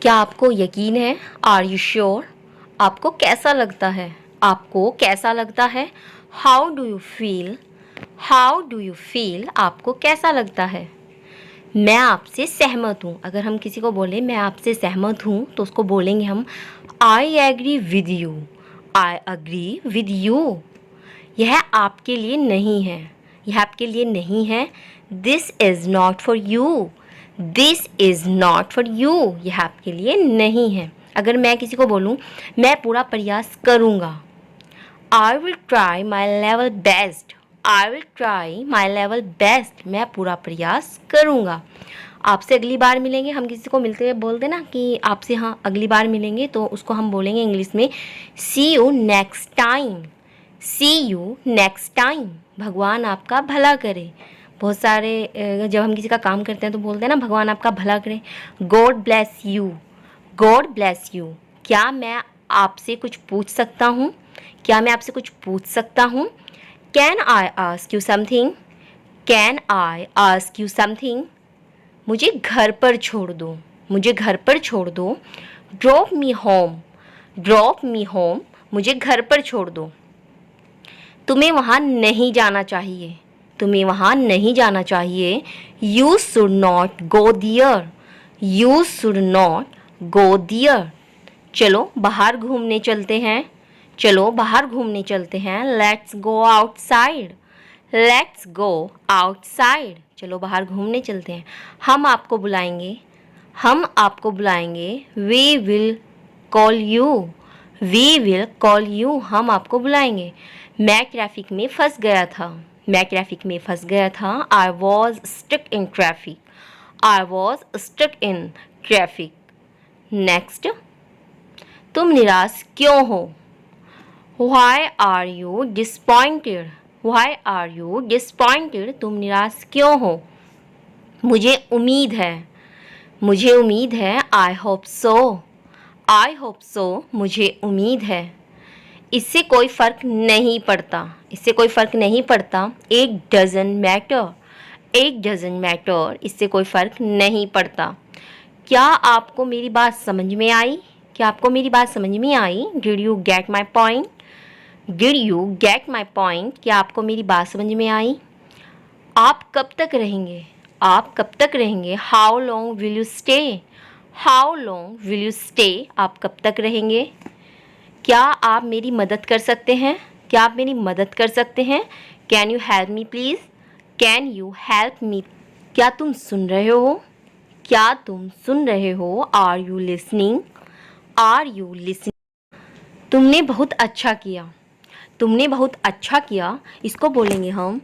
क्या आपको यकीन है? Are you sure? आपको कैसा लगता है? आपको कैसा लगता है? How do you feel? How do you feel? आपको कैसा लगता है? मैं आपसे सहमत हूँ। अगर हम किसी को बोले मैं आपसे सहमत हूँ तो उसको बोलेंगे हम I agree with you. I agree with you. यह आपके लिए नहीं है। यह आपके लिए नहीं है। This is not for you. This is not for you. यह आपके लिए नहीं है। अगर मैं किसी को बोलूँ मैं पूरा प्रयास करूँगा, I will try my level best. I will try my level best. मैं पूरा प्रयास करूँगा। आपसे अगली बार मिलेंगे, हम किसी को मिलते हुए बोलते ना कि आपसे हाँ अगली बार मिलेंगे, तो उसको हम बोलेंगे इंग्लिश में see you next time. See you next time. भगवान आपका भला करे। बहुत सारे जब हम किसी का काम करते हैं तो बोलते हैं ना भगवान आपका भला करे। God bless you. God bless you. क्या मैं आपसे कुछ पूछ सकता हूँ? क्या मैं आपसे कुछ पूछ सकता हूँ? Can I ask you something? Can I ask you something? मुझे घर पर छोड़ दो। मुझे घर पर छोड़ दो। Drop me home. Drop me home. मुझे घर पर छोड़ दो। तुम्हें वहाँ नहीं जाना चाहिए। तुम्हें वहाँ नहीं जाना चाहिए। You should not go there. You should not go there. चलो बाहर घूमने चलते हैं। चलो बाहर घूमने चलते हैं। Let's go outside. Let's go outside. चलो बाहर घूमने चलते हैं। हम आपको बुलाएंगे। हम आपको बुलाएंगे। We will call you. We will call you. हम आपको बुलाएंगे। मैं ट्रैफिक में फंस गया था। मैं ट्रैफिक में फंस गया था। I was stuck in traffic. I was stuck in traffic. Next, तुम निराश क्यों हो? Why are you disappointed? Why are you disappointed? तुम निराश क्यों हो? मुझे उम्मीद है। मुझे उम्मीद है। I hope so. I hope so. मुझे उम्मीद है। इससे कोई फ़र्क नहीं पड़ता। इससे कोई फ़र्क नहीं पड़ता। It doesn't matter. It doesn't matter. इससे कोई फ़र्क नहीं पड़ता। क्या आपको मेरी बात समझ में आई? क्या आपको मेरी बात समझ में आई? Did you get my point? Did you get my point? क्या आपको मेरी बात समझ में आई? आप कब तक रहेंगे? आप कब तक रहेंगे? How long will you stay? How long will you stay? आप कब तक रहेंगे? क्या आप मेरी मदद कर सकते हैं? क्या आप मेरी मदद कर सकते हैं? Can you help me please? Can you help me? क्या तुम सुन रहे हो? क्या तुम सुन रहे हो? Are you listening? Are you listening? तुमने बहुत अच्छा किया। तुमने बहुत अच्छा किया। इसको बोलेंगे हम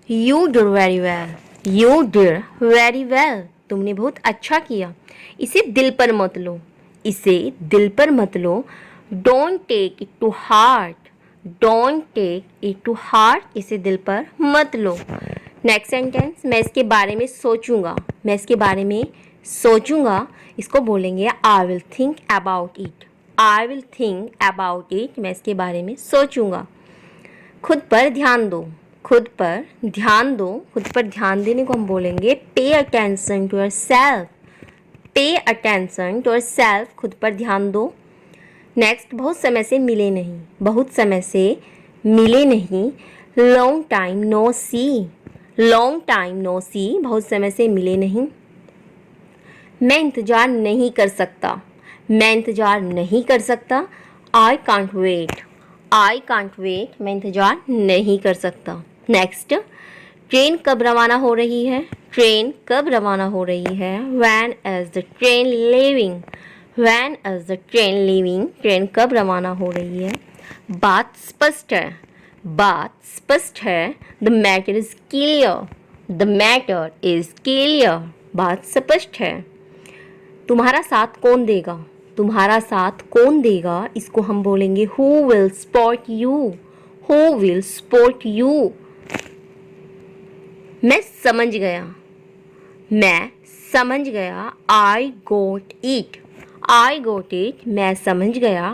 you did very well. You did very well. तुमने बहुत अच्छा किया। इसे दिल पर मत लो। इसे दिल पर मत लो। Don't take it to heart. Don't take it to heart. इसे दिल पर मत लो। नेक्स्ट सेंटेंस, मैं इसके बारे में सोचूंगा। मैं इसके बारे में सोचूंगा। इसको बोलेंगे I will think about it. I will think about it. मैं इसके बारे में सोचूंगा। खुद पर ध्यान दो। खुद पर ध्यान दो। खुद पर ध्यान देने को हम बोलेंगे pay attention to yourself. Pay attention to yourself. खुद पर ध्यान दो। नेक्स्ट, बहुत समय से मिले नहीं। बहुत समय से मिले नहीं। लॉन्ग टाइम नो सी। लॉन्ग टाइम नो सी। बहुत समय से मिले नहीं। मैं इंतज़ार नहीं कर सकता। मैं इंतज़ार नहीं कर सकता। I can't wait. I can't wait. मैं इंतज़ार नहीं कर सकता। नेक्स्ट, ट्रेन कब रवाना हो रही है? ट्रेन कब रवाना हो रही है? When is the train leaving? When is the train leaving? Train कब रवाना हो रही है? बात स्पष्ट है। बात स्पष्ट है। The matter is clear. The matter is clear. बात स्पष्ट है। तुम्हारा साथ कौन देगा? तुम्हारा साथ कौन देगा? इसको हम बोलेंगे who will support you. Who will support you. मैं समझ गया। मैं समझ गया। I got it. I got it. मैं समझ गया।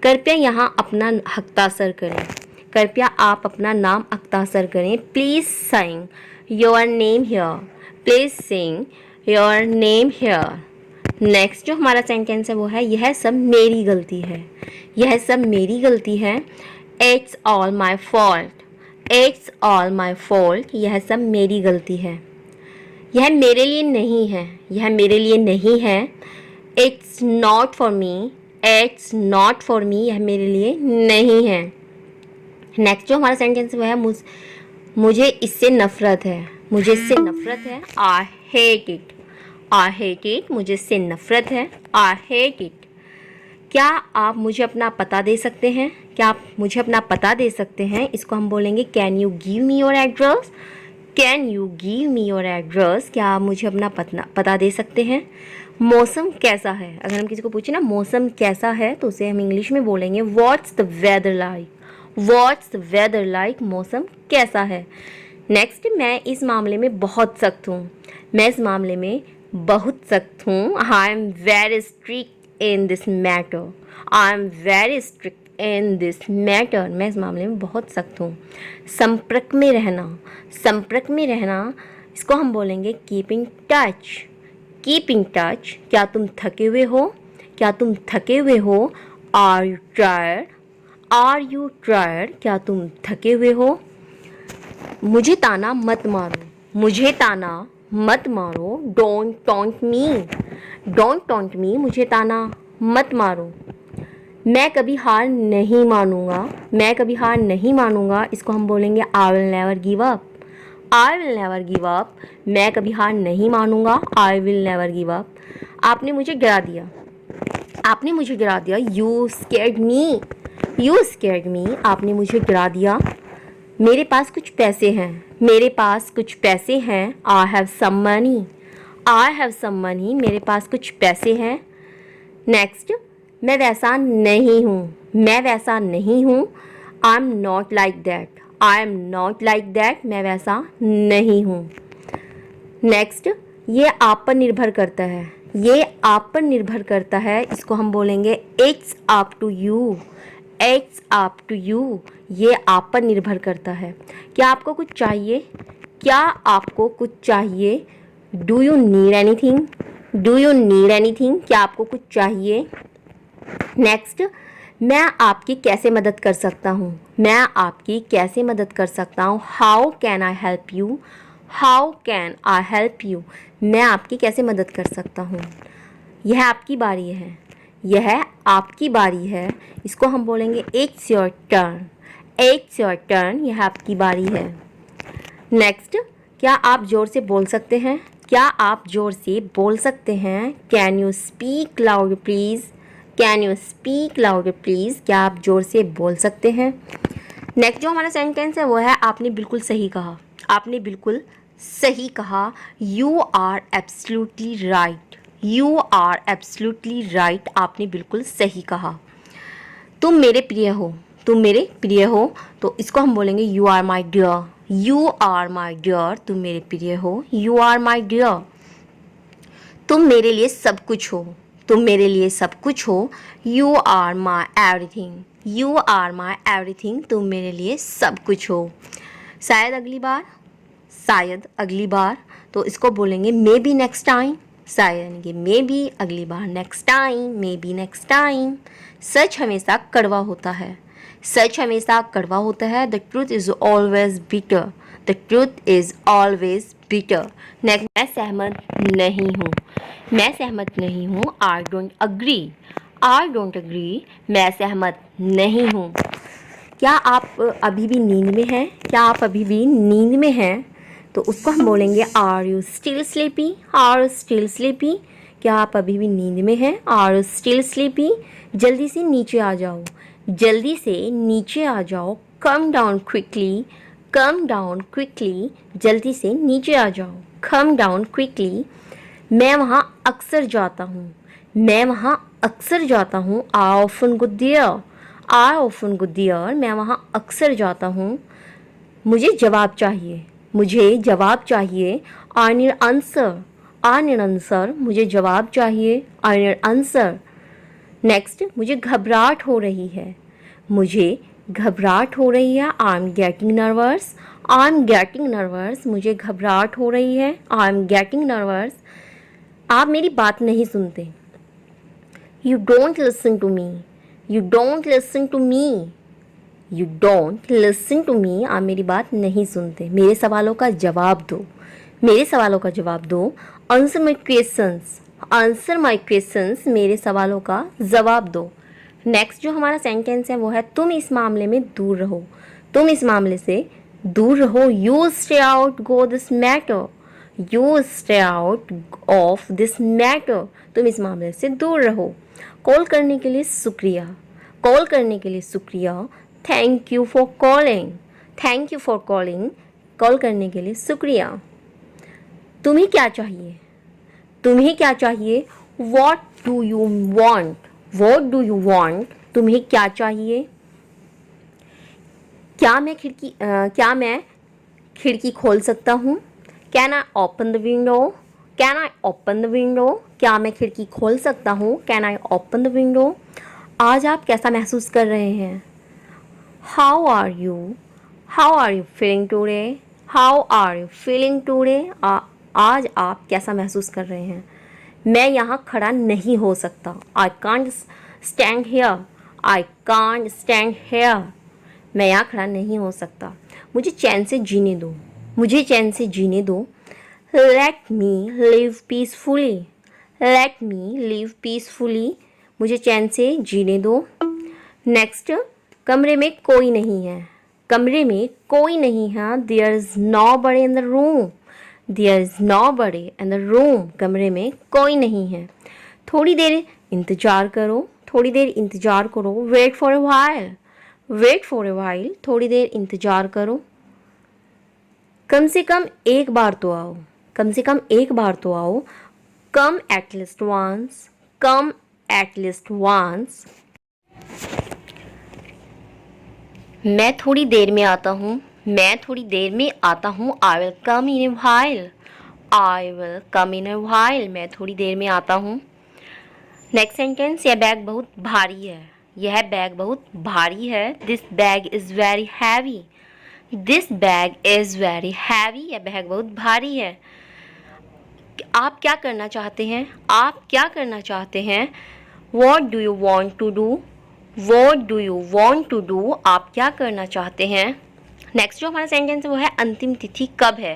कृपया यहाँ अपना हस्ताक्षर करें। कृपया आप अपना नाम हस्ताक्षर करें। Please sign your name here. Please sign your name here. Next जो हमारा सेंटेंस है वो है यह सब मेरी गलती है। यह सब मेरी गलती है। It's all my fault. It's all my fault. यह सब मेरी गलती है। यह मेरे लिए नहीं है। यह मेरे लिए नहीं है। It's not for me. It's not for me. यह मेरे लिए नहीं है। नेक्स्ट जो हमारा सेंटेंस है वो है मुझे इससे नफ़रत है। मुझे इससे नफ़रत है। I hate it. I hate it. मुझे इससे नफ़रत है। I hate it. क्या आप मुझे अपना पता दे सकते हैं? क्या आप मुझे अपना पता दे सकते हैं? इसको हम बोलेंगे can you give me your address. Can you give me your address. क्या आप मुझे अपना पता दे सकते हैं? मौसम कैसा है? अगर हम किसी को पूछे ना मौसम कैसा है तो उसे हम इंग्लिश में बोलेंगे what's the weather like. What's the weather like. मौसम कैसा है। नेक्स्ट, मैं इस मामले में बहुत सख्त हूँ। मैं इस मामले में बहुत सख्त हूँ। I am very strict in this matter. I am very strict in this matter. मैं इस मामले में बहुत सख्त हूँ। संपर्क में रहना। संपर्क में रहना, इसको हम बोलेंगे keep in touch. Keep in touch. क्या तुम थके हुए हो? क्या तुम थके हुए हो? Are you tired. Are you tired. क्या तुम थके हुए हो? मुझे ताना मत मारो। मुझे ताना मत मारो। Don't taunt me. Don't taunt me. मुझे ताना मत मारो। मैं कभी हार नहीं मानूंगा। मैं कभी हार नहीं मानूंगा। इसको हम बोलेंगे I will never give up. I will never give up. मैं कभी हार नहीं मानूंगा। I will never give up. आपने मुझे गिरा दिया। आपने मुझे गिरा दिया। You scared me. You scared me. आपने मुझे गिरा दिया। मेरे पास कुछ पैसे हैं। मेरे पास कुछ पैसे हैं। I have some money. I have some money. मेरे पास कुछ पैसे हैं। नेक्स्ट, मैं वैसा नहीं हूँ। मैं वैसा नहीं हूँ। I am not like that. I am not like that. मैं वैसा नहीं हूँ। नेक्स्ट, ये आप पर निर्भर करता है। ये आप पर निर्भर करता है। इसको हम बोलेंगे it's up to you. It's up to you. ये आप पर निर्भर करता है। क्या आपको कुछ चाहिए? क्या आपको कुछ चाहिए? Do you need anything. Do you need anything. क्या आपको कुछ चाहिए? नेक्स्ट, मैं आपकी कैसे मदद कर सकता हूँ? मैं आपकी कैसे मदद कर सकता हूँ? How can I help you. How can I help you. मैं आपकी कैसे मदद कर सकता हूँ? यह आपकी बारी है। यह आपकी बारी है। इसको हम बोलेंगे it's your turn. It's your turn. यह आपकी बारी है। नेक्स्ट, क्या आप ज़ोर से बोल सकते हैं? क्या आप ज़ोर से बोल सकते हैं? Can you speak loud please. Can you speak loud please. क्या आप ज़ोर से बोल सकते हैं? नेक्स्ट जो हमारा सेंटेंस है वो है आपने बिल्कुल सही कहा। आपने बिल्कुल सही कहा। You are absolutely right. You are absolutely right. आपने बिल्कुल सही कहा। तुम मेरे प्रिय हो। तुम मेरे प्रिय हो। तो इसको हम बोलेंगे you are my dear. You are my dear. तुम मेरे प्रिय हो। You are my dear. तुम मेरे लिए सब कुछ हो। तुम मेरे लिए सब कुछ हो। You are my everything. You are my everything. तुम मेरे लिए सब कुछ हो। शायद अगली बार। शायद अगली बार। तो इसको बोलेंगे मे बी नेक्स्ट टाइम। शायद यानी कि मे बी अगली बार। Next time. Maybe next time. सच हमेशा कड़वा होता है। सच हमेशा कड़वा होता है। The truth is always bitter. The truth is always bitter. Next, मैं सहमत नहीं हूँ। मैं सहमत नहीं हूँ। I don't agree. I don't agree. मैं सहमत नहीं हूँ। क्या आप अभी भी नींद में हैं? क्या आप अभी भी नींद में हैं? तो उसको हम बोलेंगे are you still sleepy. Are you still sleepy. क्या आप अभी भी नींद में हैं? Are you still sleepy. जल्दी से नीचे आ जाओ। जल्दी से नीचे आ जाओ। Come down quickly. Come down quickly. जल्दी से नीचे आ जाओ। Come down quickly. मैं वहाँ अक्सर जाता हूँ। मैं वहाँ अक्सर जाता हूँ। I often go there. I often go there. मैं वहाँ अक्सर जाता हूँ। मुझे जवाब चाहिए। मुझे जवाब चाहिए। I need answer. I need answer. मुझे जवाब चाहिए। I need answer. नेक्स्ट, मुझे घबराहट हो रही है। मुझे घबराहट हो रही है। I am getting nervous. I am getting nervous. मुझे घबराहट हो रही है। I am getting nervous. आप मेरी बात नहीं सुनते। You don't listen to me. You don't listen to me. You don't listen to me. आप मेरी बात नहीं सुनते. मेरे सवालों का जवाब दो. मेरे सवालों का जवाब दो. Answer my questions. Answer my questions. मेरे सवालों का जवाब दो. नेक्स्ट जो हमारा सेंटेंस है वो है तुम इस मामले में दूर रहो. तुम इस मामले से दूर रहो. You stay out go this matter. You stay out of this matter. तुम इस मामले से दूर रहो. कॉल करने के लिए शुक्रिया. कॉल करने के लिए शुक्रिया. Thank you for calling. Thank you for calling. Call करने के लिए शुक्रिया. तुम्हें क्या चाहिए. तुम्हें क्या चाहिए. What do you want. What do you want. तुम्हें क्या चाहिए. क्या मैं खिड़की खोल सकता हूँ. Can I open the window. Can I open the window. क्या मैं खिड़की खोल सकता हूँ. Can I open the window. आज आप कैसा महसूस कर रहे हैं. How are you. How are you feeling today. How are you feeling today. आज आप कैसा महसूस कर रहे हैं. मैं यहाँ खड़ा नहीं हो सकता. I can't stand hair. I can't stand hair. मैं यहाँ खड़ा नहीं हो सकता. मुझे चैन से जीने दो. मुझे चैन से जीने दो. Let me live peacefully. Let me live peacefully. मुझे चैन से जीने दो. नेक्स्ट, कमरे में कोई नहीं है. कमरे में कोई नहीं है. There is nobody in the room. There is nobody in the room. कमरे में कोई नहीं है. थोड़ी देर इंतज़ार करो. थोड़ी देर इंतज़ार करो. Wait for a while. Wait for a while. थोड़ी देर इंतज़ार करो. कम से कम एक बार तो आओ. कम से कम एक बार तो आओ. Come at least once. Come at least once. मैं थोड़ी देर में आता हूँ. मैं थोड़ी देर में आता हूँ. आई will come in A while. I will come in A while. मैं थोड़ी देर में आता हूँ. नेक्स्ट सेंटेंस, यह बैग बहुत भारी है. यह बैग बहुत भारी है. This bag is very heavy. This bag is very heavy. यह बैग बहुत भारी है. आप क्या करना चाहते हैं. आप क्या करना चाहते हैं. What do you want to do. What do you want to do. आप क्या करना चाहते हैं. नेक्स्ट जो हमारा सेंटेंस है वो है अंतिम तिथि कब है.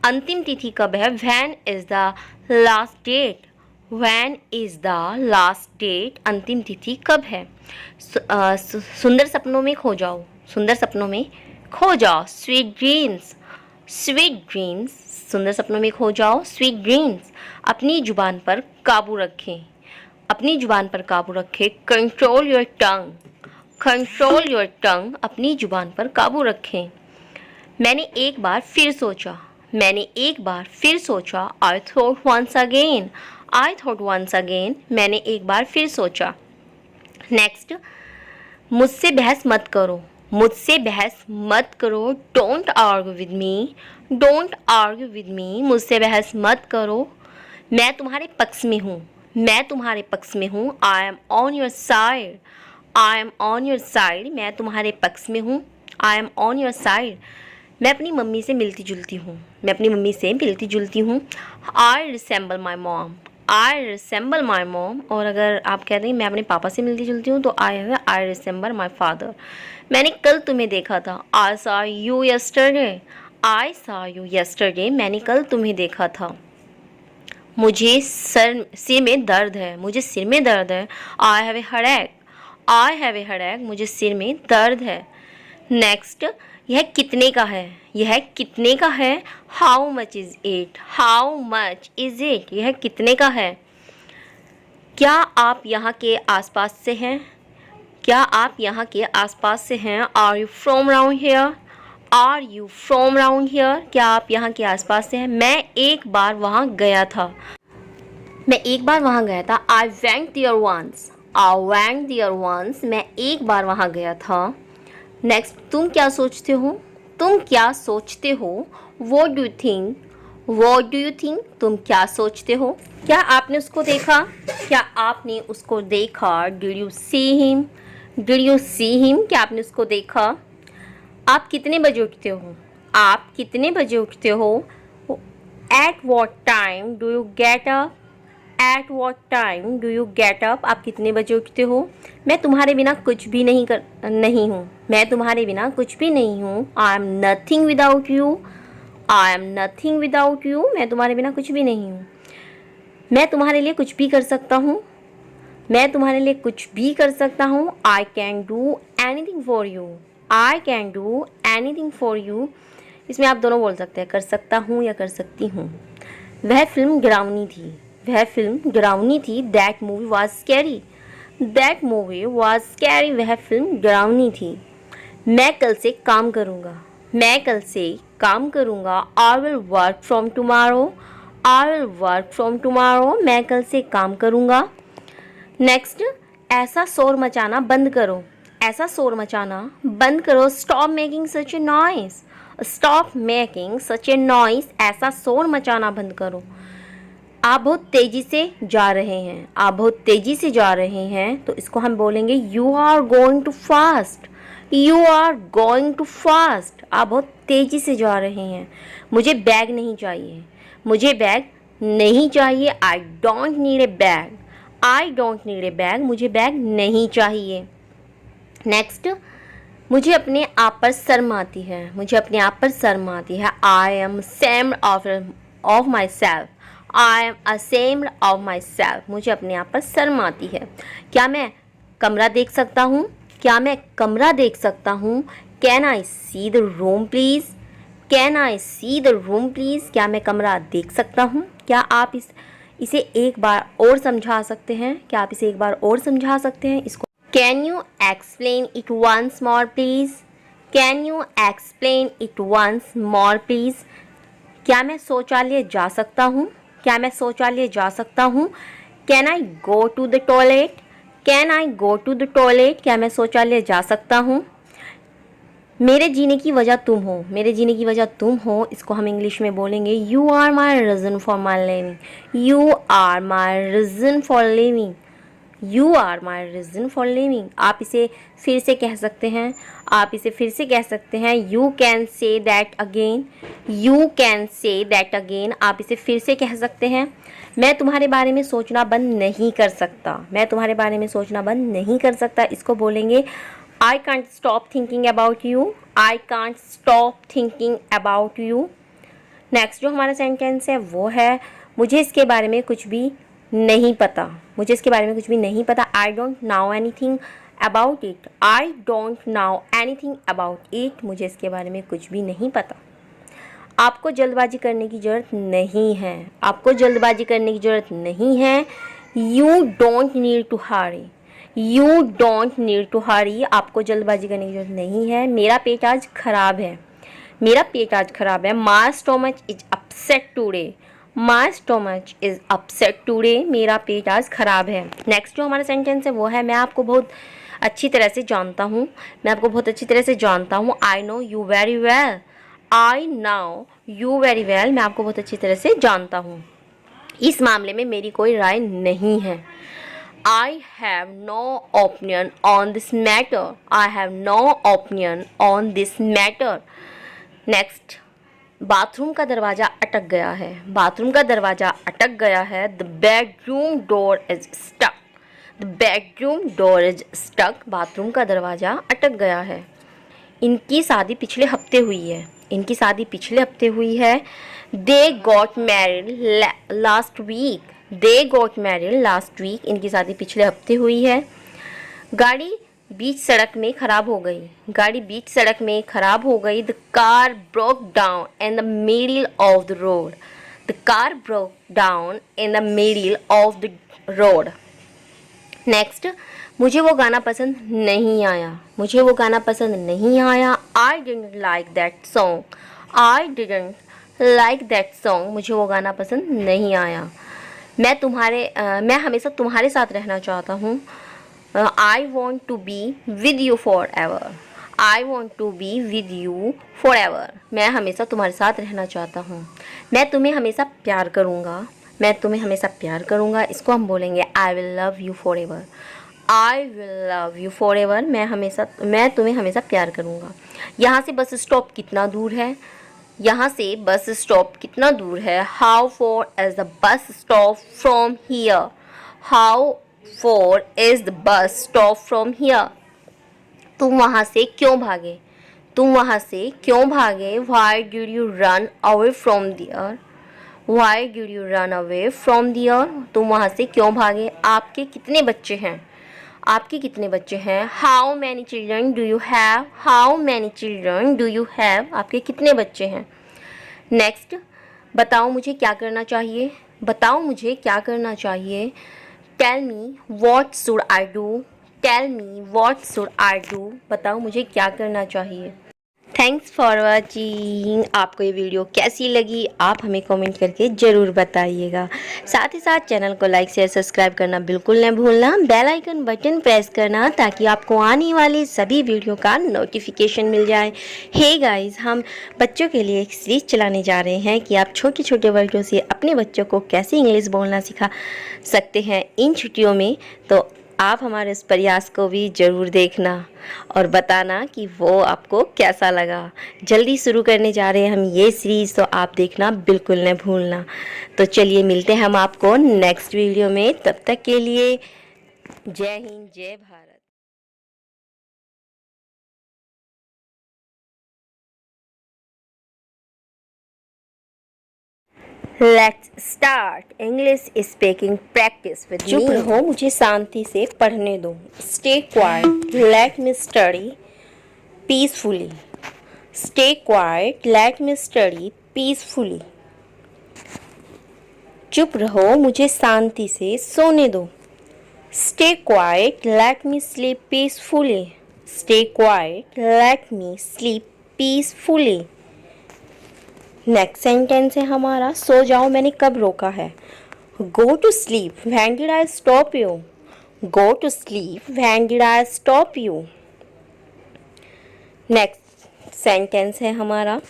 अंतिम तिथि कब है. When is the last date. When is the last date. अंतिम तिथि कब है. सुंदर सपनों में खो जाओ. सुंदर सपनों में खो जाओ. Sweet dreams. Sweet dreams. सुंदर सपनों में खो जाओ. Sweet dreams. अपनी जुबान पर काबू रखें. अपनी जुबान पर काबू रखें. Control your tongue. Control your tongue. अपनी जुबान पर काबू रखें. मैंने एक बार फिर सोचा. मैंने एक बार फिर सोचा. I thought once again. I thought once again. मैंने एक बार फिर सोचा. नेक्स्ट, मुझसे बहस मत करो. मुझसे बहस मत करो. Don't argue with me. Don't argue with me. मुझसे बहस मत करो. मैं तुम्हारे पक्ष में हूँ. मैं तुम्हारे पक्ष में हूँ. I M on your side. I am on your side. मैं तुम्हारे पक्ष में हूँ. I M on your side. मैं अपनी मम्मी से मिलती जुलती हूँ. मैं अपनी मम्मी से मिलती जुलती हूँ. I resemble my mom. I resemble my mom. और अगर आप कहते हैं मैं अपने पापा से मिलती जुलती हूँ तो आई रिसेंबल माई फादर. मैंने कल तुम्हें देखा था. I saw you yesterday. I saw you yesterday. मैंने कल तुम्हें देखा था. मुझे सिर में दर्द है. मुझे सिर में दर्द है. I have A headache. I have A headache. मुझे सिर में दर्द है. नेक्स्ट, यह कितने का है. यह कितने का है. How much is it. How much is it. यह कितने का है. क्या आप यहाँ के आसपास से हैं. क्या आप यहाँ के आसपास से हैं. Are you from round here. Are you from round here. क्या आप यहाँ के आसपास से हैं. मैं एक बार वहाँ गया था. मैं एक बार वहाँ गया था. I went there once. I went there once. मैं एक बार वहाँ गया था. नेक्स्ट, तुम क्या सोचते हो. तुम क्या सोचते हो. What do you think. What do you think. तुम क्या सोचते हो. क्या आपने उसको देखा. क्या आपने उसको देखा. Did you see him. Did you see him. क्या आपने उसको देखा. आप कितने बजे उठते हो. आप कितने बजे उठते हो. At what time do you get up. At what time do you get up, आप कितने बजे उठते हो? मैं तुम्हारे बिना कुछ भी नहीं हूँ, मैं तुम्हारे बिना कुछ भी नहीं हूँ। I am nothing without you, I am nothing without you, मैं तुम्हारे बिना कुछ भी नहीं हूँ। मैं तुम्हारे लिए कुछ भी कर सकता हूँ, मैं तुम्हारे लिए कुछ भी कर सकता हूँ। I can do anything for you, I can do anything for you. इसमें आप दोनों बोल सकते हैं, कर सकता हूँ या कर सकती हूँ। वह फिल्म गिरावनी थी, वह फिल्म गिरावनी थी। That movie was scary, that movie was scary, वह फिल्म गिरावनी थी। मैं कल से काम करूँगा, मैं कल से काम करूँगा। I will work from tomorrow, I will work from tomorrow, मैं कल से काम करूँगा। नेक्स्ट, ऐसा शोर मचाना बंद करो, ऐसा शोर मचाना बंद करो। स्टॉप मेकिंग सच ए नॉइस, स्टॉप मेकिंग सच ए नॉइस, ऐसा शोर मचाना बंद करो। आप बहुत तेज़ी से जा रहे हैं, आप बहुत तेज़ी से जा रहे हैं, तो इसको हम बोलेंगे you are going too fast, you are going too fast, आप बहुत तेज़ी से जा रहे हैं। मुझे बैग नहीं चाहिए, मुझे बैग नहीं चाहिए। I don't need a bag, I don't need a bag, मुझे बैग नहीं चाहिए। नेक्स्ट, मुझे अपने आप पर शर्म आती है, मुझे अपने आप पर शर्म आती है। I M ashamed of my self, I am ashamed of my self, मुझे अपने आप पर शर्म आती है। क्या मैं कमरा देख सकता हूँ, क्या मैं कमरा देख सकता हूँ? Can I see the room please, can I see the room please, क्या मैं कमरा देख सकता हूँ? क्या आप इसे एक बार और समझा सकते हैं, क्या आप इसे एक बार और समझा सकते हैं? इसको can you explain it once more please, can you explain it once more please, क्या मैं शौचालय जा सकता हूँ, क्या मैं शौचालय जा सकता हूँ? Can I go to the toilet, can I go to the toilet, क्या मैं शौचालय जा सकता हूँ? मेरे जीने की वजह तुम हो, मेरे जीने की वजह तुम हो, इसको हम इंग्लिश में बोलेंगे you are my reason for my living, you are my reason for living, you are my reason for living. आप इसे फिर से कह सकते हैं, आप इसे फिर से कह सकते हैं। You can say that again, you can say that again, आप इसे फिर से कह सकते हैं। मैं तुम्हारे बारे में सोचना बंद नहीं कर सकता, मैं तुम्हारे बारे में सोचना बंद नहीं कर सकता, इसको बोलेंगे I can't stop thinking about you, I can't stop thinking about you. Next जो हमारा सेंटेंस है वो है मुझे इसके बारे में कुछ भी नहीं पता, मुझे इसके बारे में कुछ भी नहीं पता। I don't now anything about it, I don't now anything about it, मुझे इसके बारे में कुछ भी नहीं पता। आपको जल्दबाजी करने की ज़रूरत नहीं है, आपको जल्दबाजी करने की ज़रूरत नहीं है। You don't need to hurry, you don't need to hurry, आपको जल्दबाजी करने की ज़रूरत नहीं है। मेरा पेट आज ख़राब है, मेरा पेट आज ख़राब है। My stomach is upset today, my stomach is upset today, मेरा पेट आज ख़राब है। नेक्स्ट जो हमारा सेंटेंस है वो है मैं आपको बहुत अच्छी तरह से जानता हूँ, मैं आपको बहुत अच्छी तरह से जानता हूँ। I know you very well, I know you very well, मैं आपको बहुत अच्छी तरह से जानता हूँ। इस मामले में मेरी कोई राय नहीं है। I have no opinion on this matter, I have no opinion on this matter. Next, bathroom का दरवाज़ा अटक गया है, बाथरूम का दरवाज़ा अटक गया है। The bedroom door is stuck, the bedroom door is stuck, bathroom का दरवाज़ा अटक गया है। इनकी शादी पिछले हफ्ते हुई है, इनकी शादी पिछले हफ्ते हुई है। They got married last week, they got married last week, इनकी शादी पिछले हफ्ते हुई है। गाड़ी बीच सड़क में ख़राब हो गई, गाड़ी बीच सड़क में ख़राब हो गई। The car broke down in the middle of the road, the car broke down in the middle of the road. Next, मुझे वो गाना पसंद नहीं आया, मुझे वो गाना पसंद नहीं आया। I didn't like that song, I didn't like that song, मुझे वो गाना पसंद नहीं आया। मैं हमेशा तुम्हारे साथ रहना चाहता हूँ। I want to be with you for ever, I want to be with you for ever, मैं हमेशा तुम्हारे साथ रहना चाहता हूँ। मैं तुम्हें हमेशा प्यार करूँगा, मैं तुम्हें हमेशा प्यार करूँगा, इसको हम बोलेंगे I will love you for ever, I will love you for ever, मैं तुम्हें हमेशा प्यार करूँगा। यहाँ से बस स्टॉप कितना दूर है? यहाँ से बस स्टॉप कितना दूर है? How for is the bus stop from here? How for is the bus stop from here? तुम वहाँ से क्यों भागे? तुम वहाँ से क्यों भागे? Why did you run away from there? Why did you run away from there? तुम वहाँ से क्यों भागे? आपके कितने बच्चे हैं? आपके कितने बच्चे हैं? How many children do you have? How many children do you have? आपके कितने बच्चे हैं? नेक्स्ट, बताओ मुझे क्या करना चाहिए? बताओ मुझे क्या करना चाहिए? Tell me what should I do? Tell me what should I do? बताओ मुझे क्या करना चाहिए? Thanks for watching. आपको ये वीडियो कैसी लगी आप हमें कमेंट करके ज़रूर बताइएगा। साथ ही साथ चैनल को लाइक शेयर सब्सक्राइब करना बिल्कुल न भूलना। बेल आइकन बटन प्रेस करना ताकि आपको आने वाली सभी वीडियो का नोटिफिकेशन मिल जाए। हे गाइस, हम बच्चों के लिए एक सीरीज चलाने जा रहे हैं कि आप छोटे छोटे वर्डों से अपने बच्चों को कैसे इंग्लिश बोलना सिखा सकते हैं इन छुट्टियों में। तो आप हमारे इस प्रयास को भी ज़रूर देखना और बताना कि वो आपको कैसा लगा। जल्दी शुरू करने जा रहे हैं हम ये सीरीज़, तो आप देखना बिल्कुल न भूलना। तो चलिए मिलते हैं हम आपको नेक्स्ट वीडियो में। तब तक के लिए जय हिंद, जय Bharat. Let's start English speaking practice with me. चुप रहो, मुझे शांति से पढ़ने दो। Stay quiet, let me study peacefully. Stay quiet, let me study peacefully. चुप रहो, मुझे शांति से सोने दो। Stay quiet, let me sleep peacefully. Stay quiet, let me sleep peacefully. Next sentence है हमारा, सो जाओ मैंने कब रोका है? Go to sleep when did I stop you? Go to sleep when did I stop you? Next sentence है हमारा,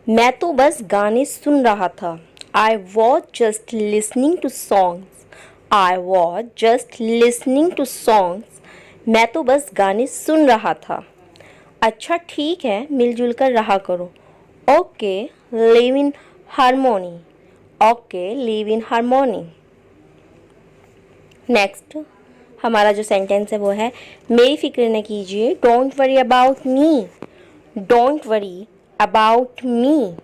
मैं तो बस गाने सुन रहा था। I was just listening to songs. I was just listening to songs. मैं तो बस गाने सुन रहा था। अच्छा ठीक है, मिलजुल कर रहा करो। Okay, live in harmony. Okay, live in harmony. Next हमारा जो सेंटेंस है वो है, मेरी फिक्र न कीजिए। Don't worry about me. Don't worry about me.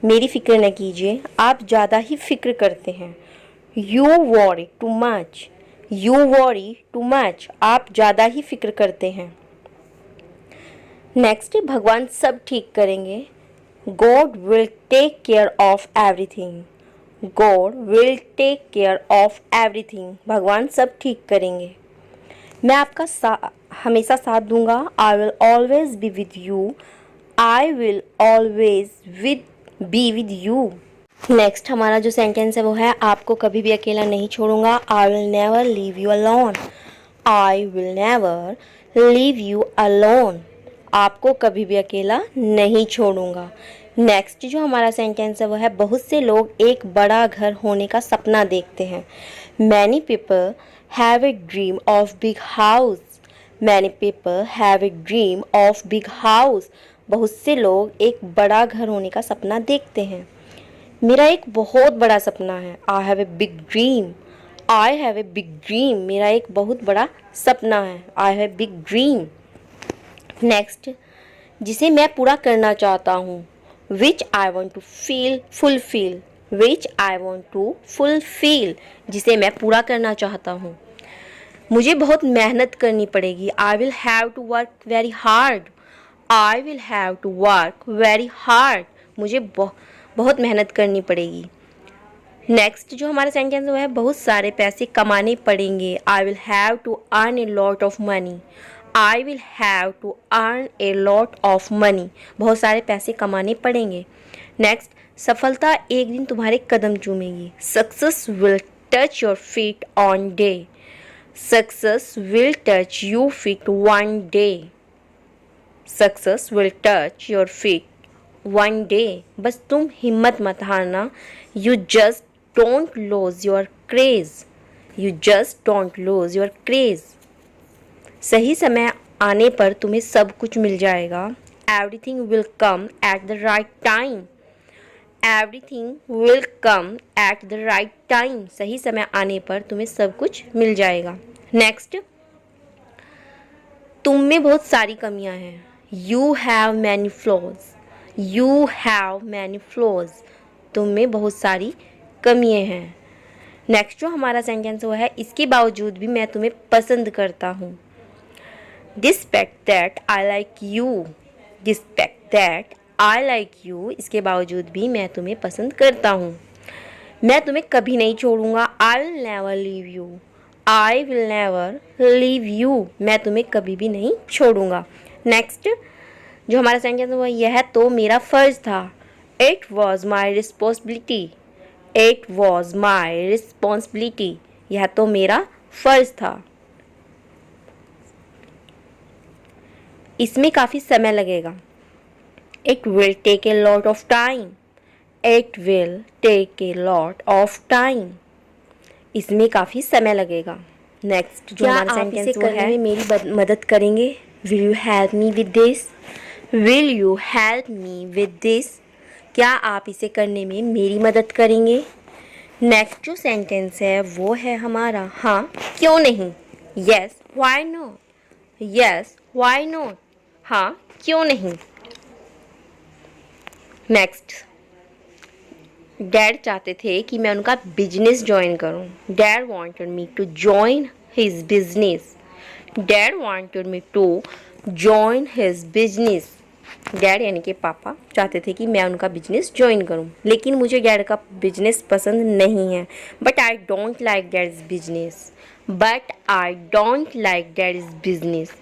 मेरी फिक्र न कीजिए, आप ज़्यादा ही फिक्र करते हैं। You worry too much. You worry too much. आप ज़्यादा ही फिक्र करते हैं। नेक्स्ट, भगवान सब ठीक करेंगे। God will take care of everything. God will take care of everything. भगवान सब ठीक करेंगे। मैं आपका हमेशा साथ दूंगा। I will always be with you. I will always be with you. Next हमारा जो सेंटेंस है वो है, आपको कभी भी अकेला नहीं छोड़ूंगा। आई will never leave you alone. I will never leave you alone. आपको कभी भी अकेला नहीं छोड़ूंगा। नेक्स्ट जो हमारा सेंटेंस है वो है, बहुत से लोग एक बड़ा घर होने का सपना देखते हैं। Many people have a dream of big house. Many people have a dream of big house. बहुत से लोग एक बड़ा घर होने का सपना देखते हैं। मेरा एक बहुत बड़ा सपना है। I have a big dream. I have a big dream. मेरा एक बहुत बड़ा सपना है। I have a big dream. Next, जिसे मैं पूरा करना चाहता हूँ। Which I want to feel fulfil. Which I want to fulfil. जिसे मैं पूरा करना चाहता हूँ। मुझे बहुत मेहनत करनी पड़ेगी। I will have to work very hard. I will have to work very hard. मुझे बहुत मेहनत करनी पड़ेगी। नेक्स्ट जो हमारा सेंटेंस वो है, बहुत सारे पैसे कमाने पड़ेंगे। I will have to earn a lot of money. I will have to earn a lot of money. बहुत सारे पैसे कमाने पड़ेंगे। नेक्स्ट, सफलता एक दिन तुम्हारे कदम चूमेगी। Success will touch your feet on day. Success will touch you feet one day. Success will touch your feet one day. बस तुम हिम्मत मत हारना। You just don't lose your craze. You just don't lose your craze. सही समय आने पर तुम्हें सब कुछ मिल जाएगा। Everything will come at the right time. Everything will come at the right time, सही समय आने पर तुम्हें सब कुछ मिल जाएगा। नेक्स्ट, तुम में बहुत सारी कमियां हैं। You have many flaws. You have many flaws, तुम में बहुत सारी कमियां हैं। नेक्स्ट जो हमारा सेंटेंस वो है, इसके बावजूद भी मैं तुम्हें पसंद करता हूँ। Despite that I like you. Despite that I like you, इसके बावजूद भी मैं तुम्हें पसंद करता हूँ। मैं तुम्हें कभी नहीं छोड़ूंगा। आई will never leave you. I will never leave you, मैं तुम्हें कभी भी नहीं छोड़ूंगा। नेक्स्ट जो हमारा सेंटेंस हुआ, यह तो मेरा फ़र्ज था। It was my responsibility. It was my responsibility, यह तो मेरा फ़र्ज था। इसमें काफ़ी समय लगेगा। It will take a lot of time. It will take a lot of time, इसमें काफ़ी समय लगेगा। नेक्स्ट जो हमारा सेंटेंस वो है, मेरी मदद करेंगे। Will you help me with this. Will you help me with this, क्या आप इसे करने में मेरी मदद करेंगे। नेक्स्ट जो सेंटेंस है वो है हमारा हाँ क्यों नहीं। Yes why not. Yes why not, हाँ क्यों नहीं। नेक्स्ट, डैड चाहते थे कि मैं उनका बिजनेस ज्वाइन करूं। Dad wanted me to join his business. Dad wanted me to join his business, dad यानी कि पापा चाहते थे कि मैं उनका बिजनेस ज्वाइन करूं, लेकिन मुझे डैड का बिजनेस पसंद नहीं है। But I don't like dad's business. But I don't like dad's business,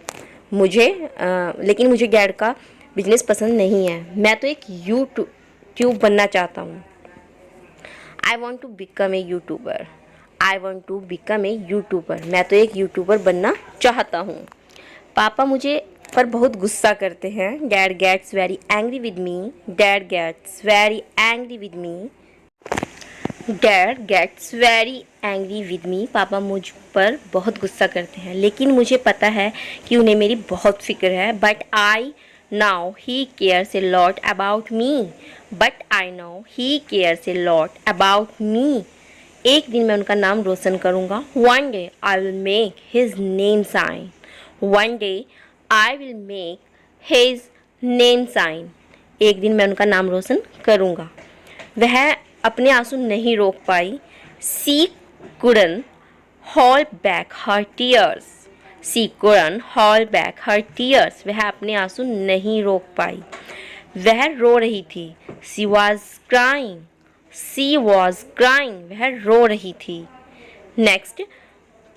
लेकिन मुझे डैड का बिजनेस पसंद नहीं है। मैं तो एक यूट्यूब बनना चाहता हूँ। I want to become a YouTuber. I want to become a YouTuber, मैं तो एक यूट्यूबर बनना चाहता हूँ। पापा मुझे पर बहुत गुस्सा करते हैं। Dad gets very angry with me. Dad gets very angry with me. Dad gets very angry with me, पापा मुझ पर बहुत गुस्सा करते हैं, लेकिन मुझे पता है कि उन्हें मेरी बहुत फिक्र है। But I now he cares a lot about me. But I know he cares a lot about me, एक दिन मैं उनका नाम रोशन करूँगा। One day I will make his name shine. One day I will make his name shine, एक दिन मैं उनका नाम रोशन करूँगा। वह अपने आंसू नहीं रोक पाई। She couldn't hold back her tears. She couldn't hold back her tears, वह अपने आंसू नहीं रोक पाई, वह रो रही थी। She was crying. She was crying, वह रो रही थी। नेक्स्ट,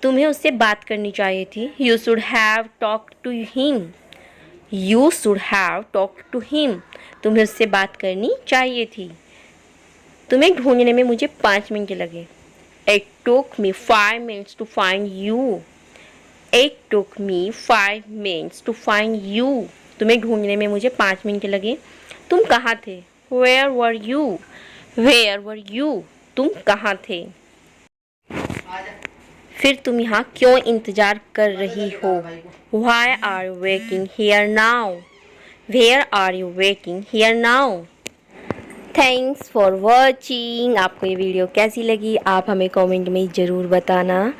तुम्हें उससे बात करनी चाहिए थी। You should have talk to him. You should have talk to him, तुम्हें उससे बात करनी चाहिए थी। तुम्हें ढूंढने में मुझे 5 मिनट लगे। It took me 5 minutes to find you. It took me 5 minutes to find you. तुम्हें ढूंढने में मुझे 5 मिनट लगे। तुम कहाँ थे? Where were you? Where were you? तुम कहाँ थे? फिर तुम यहाँ क्यों इंतज़ार कर रही हो? Why are you waiting here now? Where are you waiting here now? Thanks for watching. आपको ये वीडियो कैसी लगी आप हमें कमेंट में ज़रूर बताना।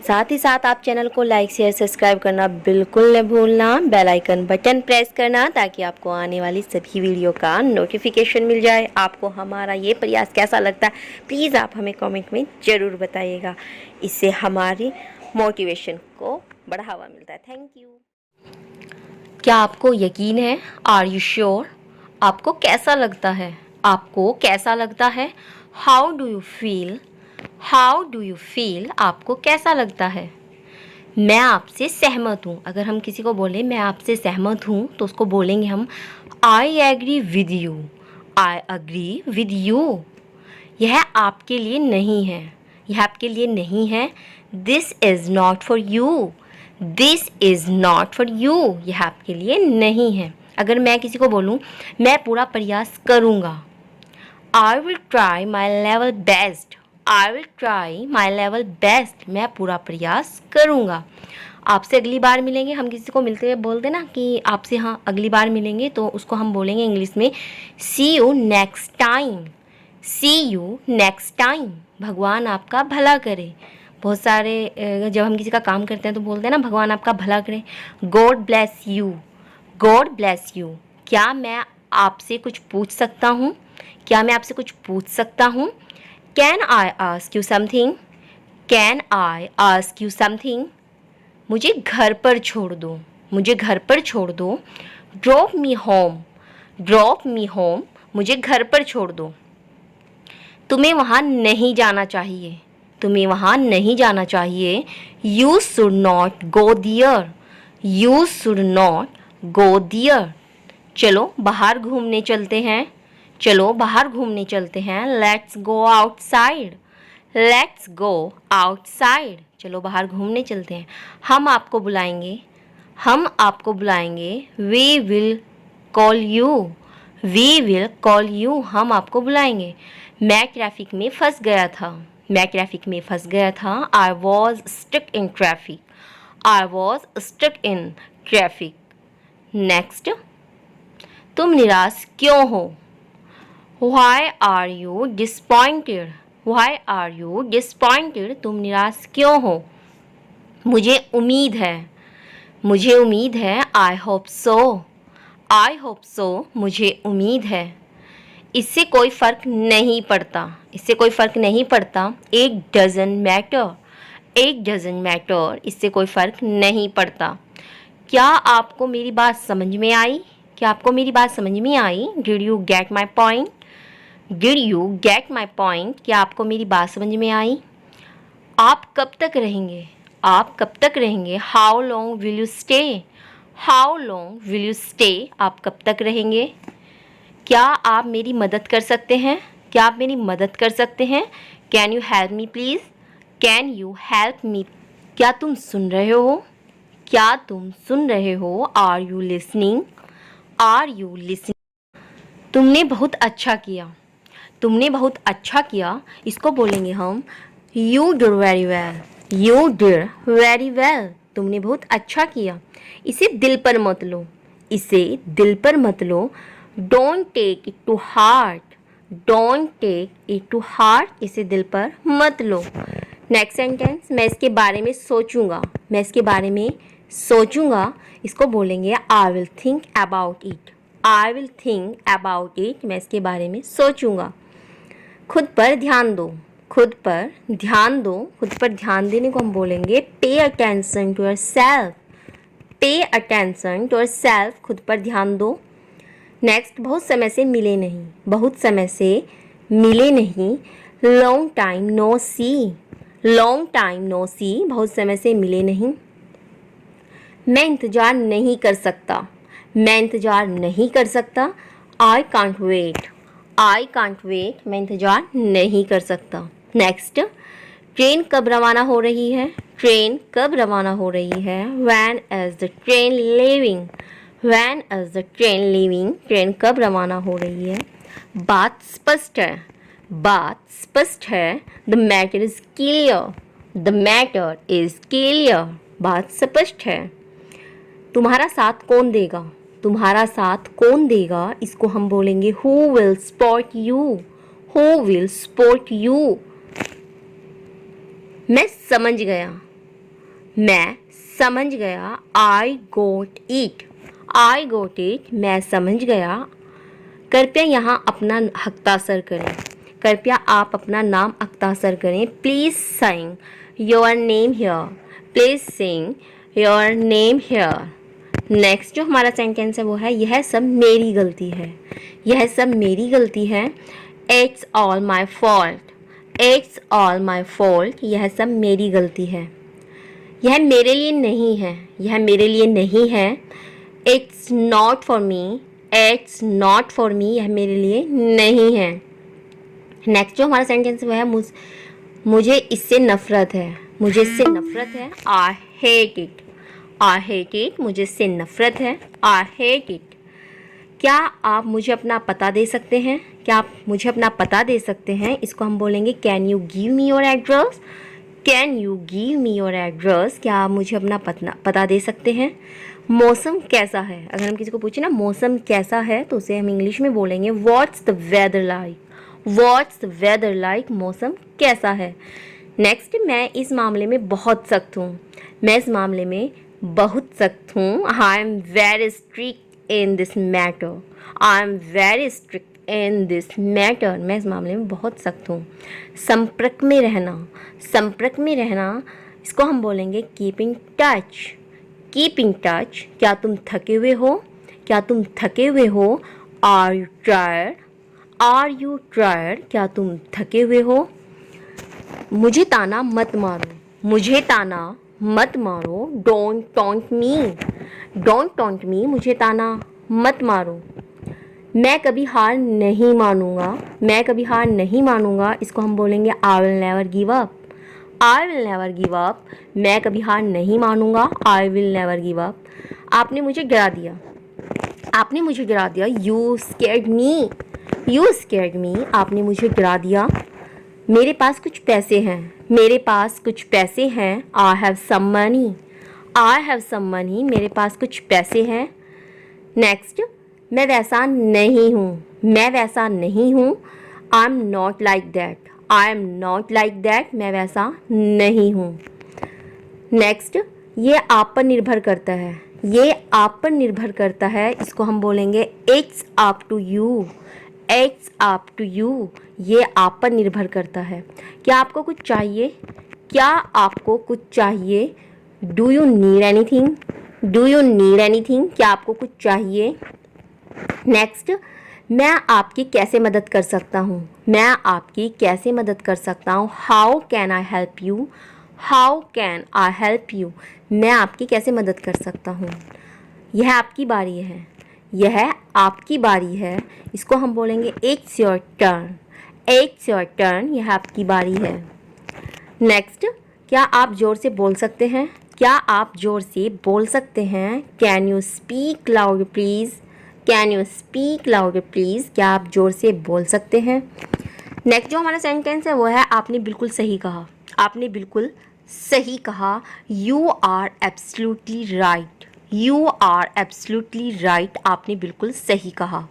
साथ ही साथ आप चैनल को लाइक शेयर सब्सक्राइब करना बिल्कुल न भूलना। बेल आइकन बटन प्रेस करना ताकि आपको आने वाली सभी वीडियो का नोटिफिकेशन मिल जाए। आपको हमारा ये प्रयास कैसा लगता है प्लीज़ आप हमें कमेंट में ज़रूर बताइएगा, इससे हमारी मोटिवेशन को बढ़ावा मिलता है। Thank you. क्या आपको यकीन है? Are you sure? आपको कैसा लगता है? आपको कैसा लगता है? How do you feel? How do you feel? आपको कैसा लगता है? मैं आपसे सहमत हूँ। अगर हम किसी को बोले मैं आपसे सहमत हूँ तो उसको बोलेंगे हम I agree with you. I agree with you. यह आपके लिए नहीं है। यह आपके लिए नहीं है। This is not for you. This is not for you, यह आपके लिए नहीं है। अगर मैं किसी को बोलूँ मैं पूरा प्रयास करूँगा, I will try my level best. I will try my level best, मैं पूरा प्रयास करूँगा। आपसे अगली बार मिलेंगे, हम किसी को मिलते हुए बोलते ना कि आपसे हाँ अगली बार मिलेंगे, तो उसको हम बोलेंगे इंग्लिश में see you next time. See you next time. भगवान आपका भला करे। बहुत सारे जब हम किसी का काम करते हैं तो बोलते हैं ना भगवान आपका भला करे। God bless you. God bless you. क्या मैं आपसे कुछ पूछ सकता हूँ? क्या मैं आपसे कुछ पूछ सकता हूँ? Can I ask you something? Can I ask you something? मुझे घर पर छोड़ दो। मुझे घर पर छोड़ दो। Drop me home. Drop me home. मुझे घर पर छोड़ दो। तुम्हें वहाँ नहीं जाना चाहिए। तुम्हें वहाँ नहीं जाना चाहिए। You should not go there. You should not go there. चलो बाहर घूमने चलते हैं। चलो बाहर घूमने चलते हैं। Let's go outside. Let's go outside. चलो बाहर घूमने चलते हैं। हम आपको बुलाएंगे। हम आपको बुलाएंगे। We will call you. We will call you. हम आपको बुलाएंगे। मैं ट्रैफिक में फंस गया था। मैं ट्रैफिक में फंस गया था। I was stuck in traffic. I was stuck in traffic. Next, तुम निराश क्यों हो? Why are you disappointed? Why are you disappointed? तुम निराश क्यों हो? मुझे उम्मीद है। मुझे उम्मीद है। I hope so. I hope so. मुझे उम्मीद है। इससे कोई फ़र्क नहीं पड़ता। इससे कोई फ़र्क नहीं पड़ता। It doesn't matter. It doesn't matter. इससे कोई फ़र्क नहीं पड़ता। क्या आपको मेरी बात समझ में आई? क्या आपको मेरी बात समझ में आई? Did you get my point? Did you get my point? क्या आपको मेरी बात समझ में आई? आप कब तक रहेंगे? आप कब तक रहेंगे? How long will you stay? How long will you stay? आप कब तक रहेंगे? क्या आप मेरी मदद कर सकते हैं? क्या आप मेरी मदद कर सकते हैं? Can you help me please? Can you help me? क्या तुम सुन रहे हो? क्या तुम सुन रहे हो? Are you listening? Are you listening? तुमने बहुत अच्छा किया। तुमने बहुत अच्छा किया। इसको बोलेंगे हम You did very well. You did very well. तुमने बहुत अच्छा किया। इसे दिल पर मत लो। इसे दिल पर मत लो। Don't take it to heart. Don't take it to heart. इसे दिल पर मत लो। नेक्स्ट सेंटेंस, मैं इसके बारे में सोचूंगा। मैं इसके बारे में सोचूंगा। इसको बोलेंगे I will think about it. I will think about it. मैं इसके बारे में सोचूंगा। खुद पर ध्यान दो। खुद पर ध्यान दो। खुद पर ध्यान देने को हम बोलेंगे pay attention to yourself. Pay attention to yourself. खुद पर ध्यान दो। नेक्स्ट, बहुत समय से मिले नहीं। बहुत समय से मिले नहीं। लॉन्ग टाइम नो सी। लॉन्ग टाइम नो सी। बहुत समय से मिले नहीं। मैं इंतज़ार नहीं कर सकता। मैं इंतज़ार नहीं कर सकता। I can't wait. I can't wait. मैं इंतज़ार नहीं कर सकता। नेक्स्ट, ट्रेन कब रवाना हो रही है? ट्रेन कब रवाना हो रही है? When is the train leaving? When is the train leaving? Train कब रवाना हो रही है? बात स्पष्ट है। बात स्पष्ट है। The matter is clear. The matter is clear. बात स्पष्ट है। तुम्हारा साथ कौन देगा? तुम्हारा साथ कौन देगा? इसको हम बोलेंगे Who will support you? Who will support you? मैं समझ गया। मैं समझ गया। I got it. I got it. मैं समझ गया। कृपया यहाँ अपना हस्ताक्षर करें। कृपया आप अपना नाम हस्ताक्षर करें। Please sign your name here. Please सिंग योर नेम हियर। नेक्स्ट जो हमारा सेंटेंस है वो है यह सब मेरी गलती है। यह सब मेरी गलती है। It's all my fault. It's all my fault. यह सब मेरी गलती है। यह मेरे लिए नहीं है। यह मेरे लिए नहीं है। It's not for me. It's not for me. यह मेरे लिए नहीं है। नेक्स्ट जो हमारा सेंटेंस है वो है मुझे इससे नफ़रत है। मुझे इससे नफ़रत है। I hate it. I hate it. मुझे इससे नफ़रत है। I hate it. क्या आप मुझे अपना पता दे सकते हैं? क्या आप मुझे अपना पता दे सकते हैं? इसको हम बोलेंगे can you give me your address? Can you give me your address, क्या आप मुझे अपना पता दे सकते हैं। मौसम कैसा है, अगर हम किसी को पूछे ना मौसम कैसा है तो उसे हम इंग्लिश में बोलेंगे what's the weather like, what's the weather like, मौसम कैसा है। नेक्स्ट, मैं इस मामले में बहुत सख्त हूँ, मैं इस मामले में बहुत सख्त हूँ। I am very strict in this matter, I am very strict in this matter, मैं इस मामले में बहुत सख्त हूँ। संपर्क में रहना, संपर्क में रहना, इसको हम बोलेंगे keep in touch, keep in touch, क्या तुम थके हुए हो, क्या तुम थके हुए हो। Are you tired, are you tired, क्या तुम थके हुए हो। मुझे ताना मत मारो, मुझे ताना मत मारो। Don't taunt me, don't taunt me, मुझे ताना मत मारो। मैं कभी हार नहीं मानूंगा, मैं कभी हार नहीं मानूंगा, इसको हम बोलेंगे I will never give up, I will never give up, मैं कभी हार नहीं मानूंगा, I will never give up. आपने मुझे गिरा दिया, आपने मुझे गिरा दिया। You scared me, you scared me, आपने मुझे गिरा दिया। मेरे पास कुछ पैसे हैं, मेरे पास कुछ पैसे हैं। I have some money, I have some money, मेरे पास कुछ पैसे हैं। नेक्स्ट, मैं वैसा नहीं हूँ, मैं वैसा नहीं हूँ। I am not like that, I am not like that, मैं वैसा नहीं हूँ। नेक्स्ट, ये आप पर निर्भर करता है, ये आप पर निर्भर करता है, इसको हम बोलेंगे it's up to you, it's up to you, ये आप पर निर्भर करता है। क्या आपको कुछ चाहिए, क्या आपको कुछ चाहिए। Do you need anything, do you need anything, क्या आपको कुछ चाहिए। नेक्स्ट, मैं आपकी कैसे मदद कर सकता हूँ, मैं आपकी कैसे मदद कर सकता हूँ। How can I help you, how can I help you, मैं आपकी कैसे मदद कर सकता हूँ। यह आपकी बारी है, यह आपकी बारी है, इसको हम बोलेंगे it's your turn, it's your turn, यह आपकी बारी है। नेक्स्ट, क्या आप ज़ोर से बोल सकते हैं, क्या आप ज़ोर से बोल सकते हैं। Can you speak loud please, can you speak loud please, क्या आप ज़ोर से बोल सकते हैं। नेक्स्ट जो हमारा सेंटेंस है वो है आपने बिल्कुल सही कहा, आपने बिल्कुल सही कहा। You are absolutely right, you are absolutely right, आपने बिल्कुल सही कहा।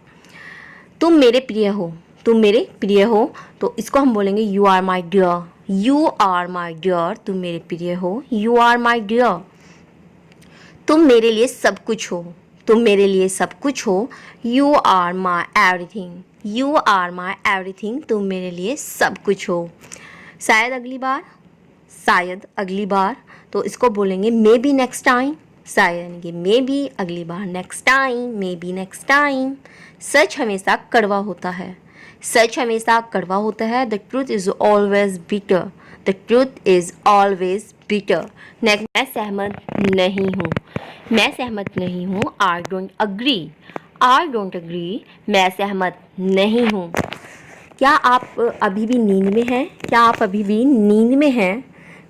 तुम मेरे प्रिय हो, तुम मेरे प्रिय हो, तो इसको हम बोलेंगे you are my dear, you are my dear, तुम मेरे प्रिय हो, यू आर माई डियर। तुम मेरे लिए सब कुछ हो, तुम मेरे लिए सब कुछ हो। You are my everything, you are my everything, तुम मेरे लिए सब कुछ हो। शायद अगली बार, शायद अगली बार, तो इसको बोलेंगे मे बी नेक्स्ट टाइम, शायद यानी कि मे बी अगली बार, next time, maybe next time. सच हमेशा कड़वा होता है, सच हमेशा कड़वा होता है। The truth is always bitter, the truth is always bitter. Next, मैं सहमत नहीं हूँ, मैं सहमत नहीं हूँ। I don't agree, I don't agree, मैं सहमत नहीं हूँ। क्या आप अभी भी नींद में हैं, क्या आप अभी भी नींद में हैं,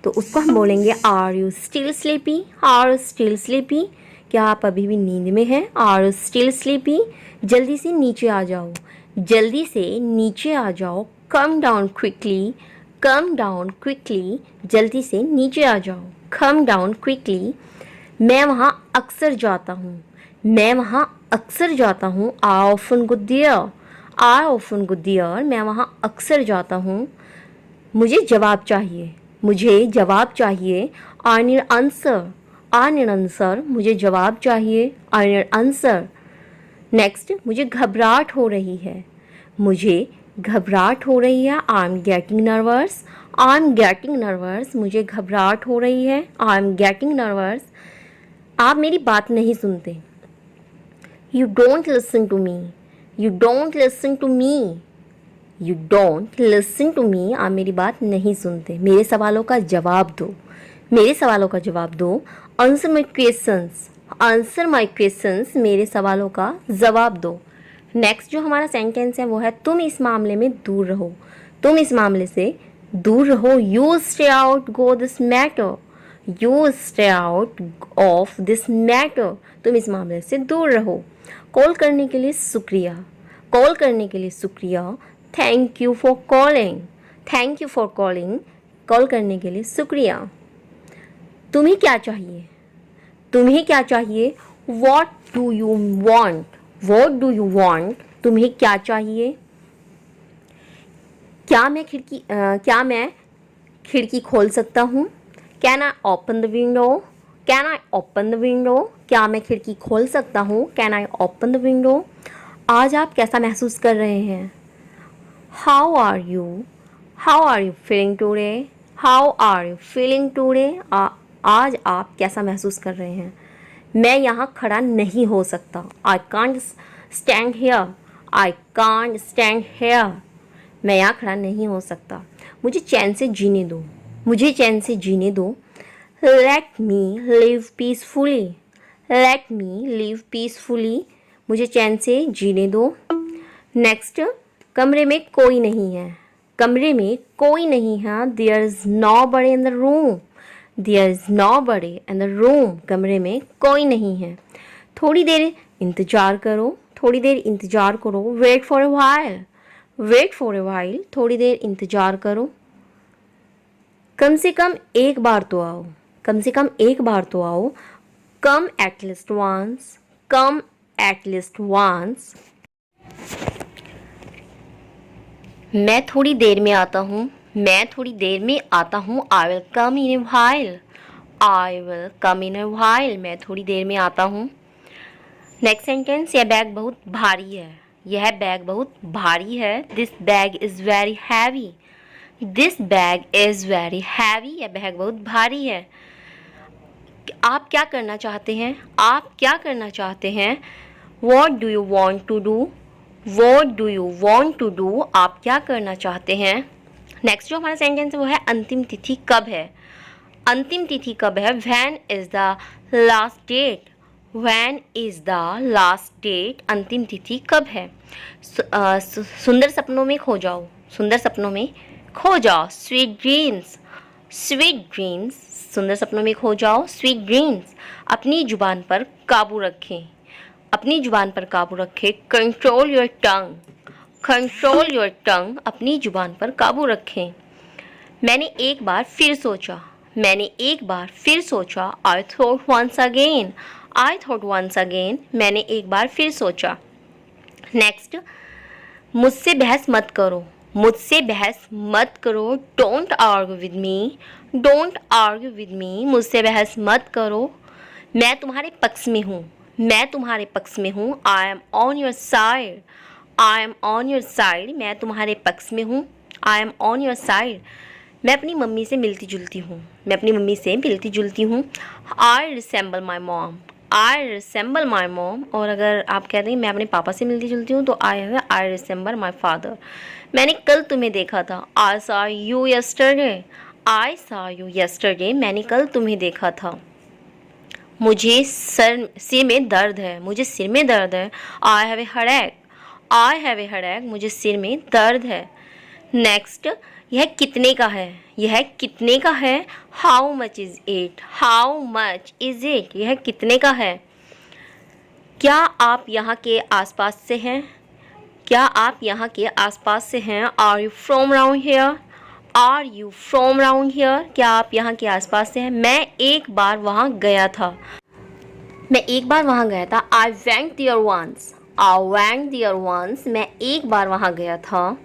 तो उसको हम बोलेंगे are you still sleepy, are you still sleepy, क्या आप अभी भी नींद में हैं। आर यू स्टिल स्लीपी, जल्दी से नीचे आ जाओ, जल्दी से नीचे आ जाओ। Come down quickly, come down quickly, जल्दी से नीचे आ जाओ। कम डाउन क्विकली, मैं वहाँ अक्सर जाता हूँ, मैं वहाँ अक्सर जाता हूँ। I often go there, I often go there, मैं वहाँ अक्सर जाता हूँ। मुझे जवाब चाहिए, मुझे जवाब चाहिए। I need answer, I need answer, मुझे जवाब चाहिए। I need answer. नेक्स्ट, मुझे घबराहट हो रही है, मुझे घबराहट हो रही है। I am getting nervous, I am getting nervous, मुझे घबराहट हो रही है। I am getting nervous. आप मेरी बात नहीं सुनते। You don't listen to me, you don't listen to me, you don't listen to me, आप मेरी बात नहीं सुनते। मेरे सवालों का जवाब दो, मेरे सवालों का जवाब दो। Answer my questions, answer my questions, मेरे सवालों का जवाब दो। नेक्स्ट जो हमारा सेंटेंस है वो है तुम इस मामले में दूर रहो, तुम इस मामले से दूर रहो। You stay out go this matter, you stay out of this matter, तुम इस मामले से दूर रहो। कॉल करने के लिए शुक्रिया, कॉल करने के लिए शुक्रिया। Thank you for calling, thank you for calling, call करने के लिए शुक्रिया। तुम्हें क्या चाहिए? तुम्हें क्या चाहिए? What do you want? What do you want? तुम्हें क्या चाहिए? क्या मैं खिड़की खोल सकता हूँ? Can I open the window? Can I open the window? क्या मैं खिड़की खोल सकता हूँ? Can I open the window? आज आप कैसा महसूस कर रहे हैं? How are you? How are you feeling today? How are you feeling today? आज आप कैसा महसूस कर रहे हैं? मैं यहाँ खड़ा नहीं हो सकता। I can't stand here. I can't stand here. मैं यहाँ खड़ा नहीं हो सकता। मुझे चैन से जीने दो। मुझे चैन से जीने दो। Let me live peacefully. Let me live peacefully. मुझे चैन से जीने दो। नेक्स्ट, कमरे में कोई नहीं है। कमरे में कोई नहीं है। There is nobody in the room. There is nobody in the room. कमरे में कोई नहीं है। थोड़ी देर इंतज़ार करो। थोड़ी देर इंतज़ार करो। Wait for a while. Wait for a while. थोड़ी देर इंतज़ार करो। कम से कम एक बार तो आओ। कम से कम एक बार तो आओ। Come at least once. Come at least once. मैं थोड़ी देर में आता हूँ। मैं थोड़ी देर में आता हूँ। I will come in a while. I will come in a while. मैं थोड़ी देर में आता हूँ। नेक्स्ट सेंटेंस, यह बैग बहुत भारी है। यह बैग बहुत भारी है। This bag is very heavy. This bag is very heavy. यह बैग बहुत भारी है। आप क्या करना चाहते हैं? आप क्या करना चाहते हैं? What do you want to do? What do you want to do? आप क्या करना चाहते हैं? नेक्स्ट जो हमारा सेंटेंस है वो है अंतिम तिथि कब है। अंतिम तिथि कब है? When is the last date? When is the last date? अंतिम तिथि कब है? सुंदर सपनों में खो जाओ। सुंदर सपनों में खो जाओ। Sweet dreams. Sweet dreams. सुंदर सपनों में खो जाओ। Sweet dreams. अपनी जुबान पर काबू रखें। अपनी जुबान पर काबू रखें। Control your tongue. Control your tongue. अपनी जुबान पर काबू रखें। मैंने एक बार फिर सोचा। मैंने एक बार फिर सोचा। I thought once again. I thought once again. मैंने एक बार फिर सोचा। नेक्स्ट, मुझसे बहस मत करो। मुझसे बहस मत करो। Don't argue with me. Don't argue with me. मुझसे बहस मत करो। मैं तुम्हारे पक्ष में हूँ। मैं तुम्हारे पक्ष में हूँ। I am on your side. I am on your side. मैं तुम्हारे पक्ष में हूँ। I am on your side. मैं अपनी मम्मी से मिलती जुलती हूँ। मैं अपनी मम्मी से मिलती जुलती हूँ। I resemble my mom. I resemble my mom. और अगर आप कहते हैं मैं अपने पापा से मिलती जुलती हूँ तो I resemble my father. मैंने कल तुम्हें देखा था। I saw you yesterday. I saw you yesterday. मैंने कल तुम्हें देखा था। मुझे सिर में दर्द है। मुझे सिर में दर्द है। I have a headache. I have a headache. मुझे सिर में दर्द है। नेक्स्ट, यह कितने का है? यह कितने का है? How much is it? How much is it? यह कितने का है? क्या आप यहाँ के आसपास से हैं? क्या आप यहाँ के आसपास से हैं? Are you from around here? Are you from around here? क्या आप यहाँ के आसपास से हैं? मैं एक बार वहाँ गया था। मैं एक बार वहाँ गया था। I went there once. I went there once. मैं एक बार वहाँ गया था।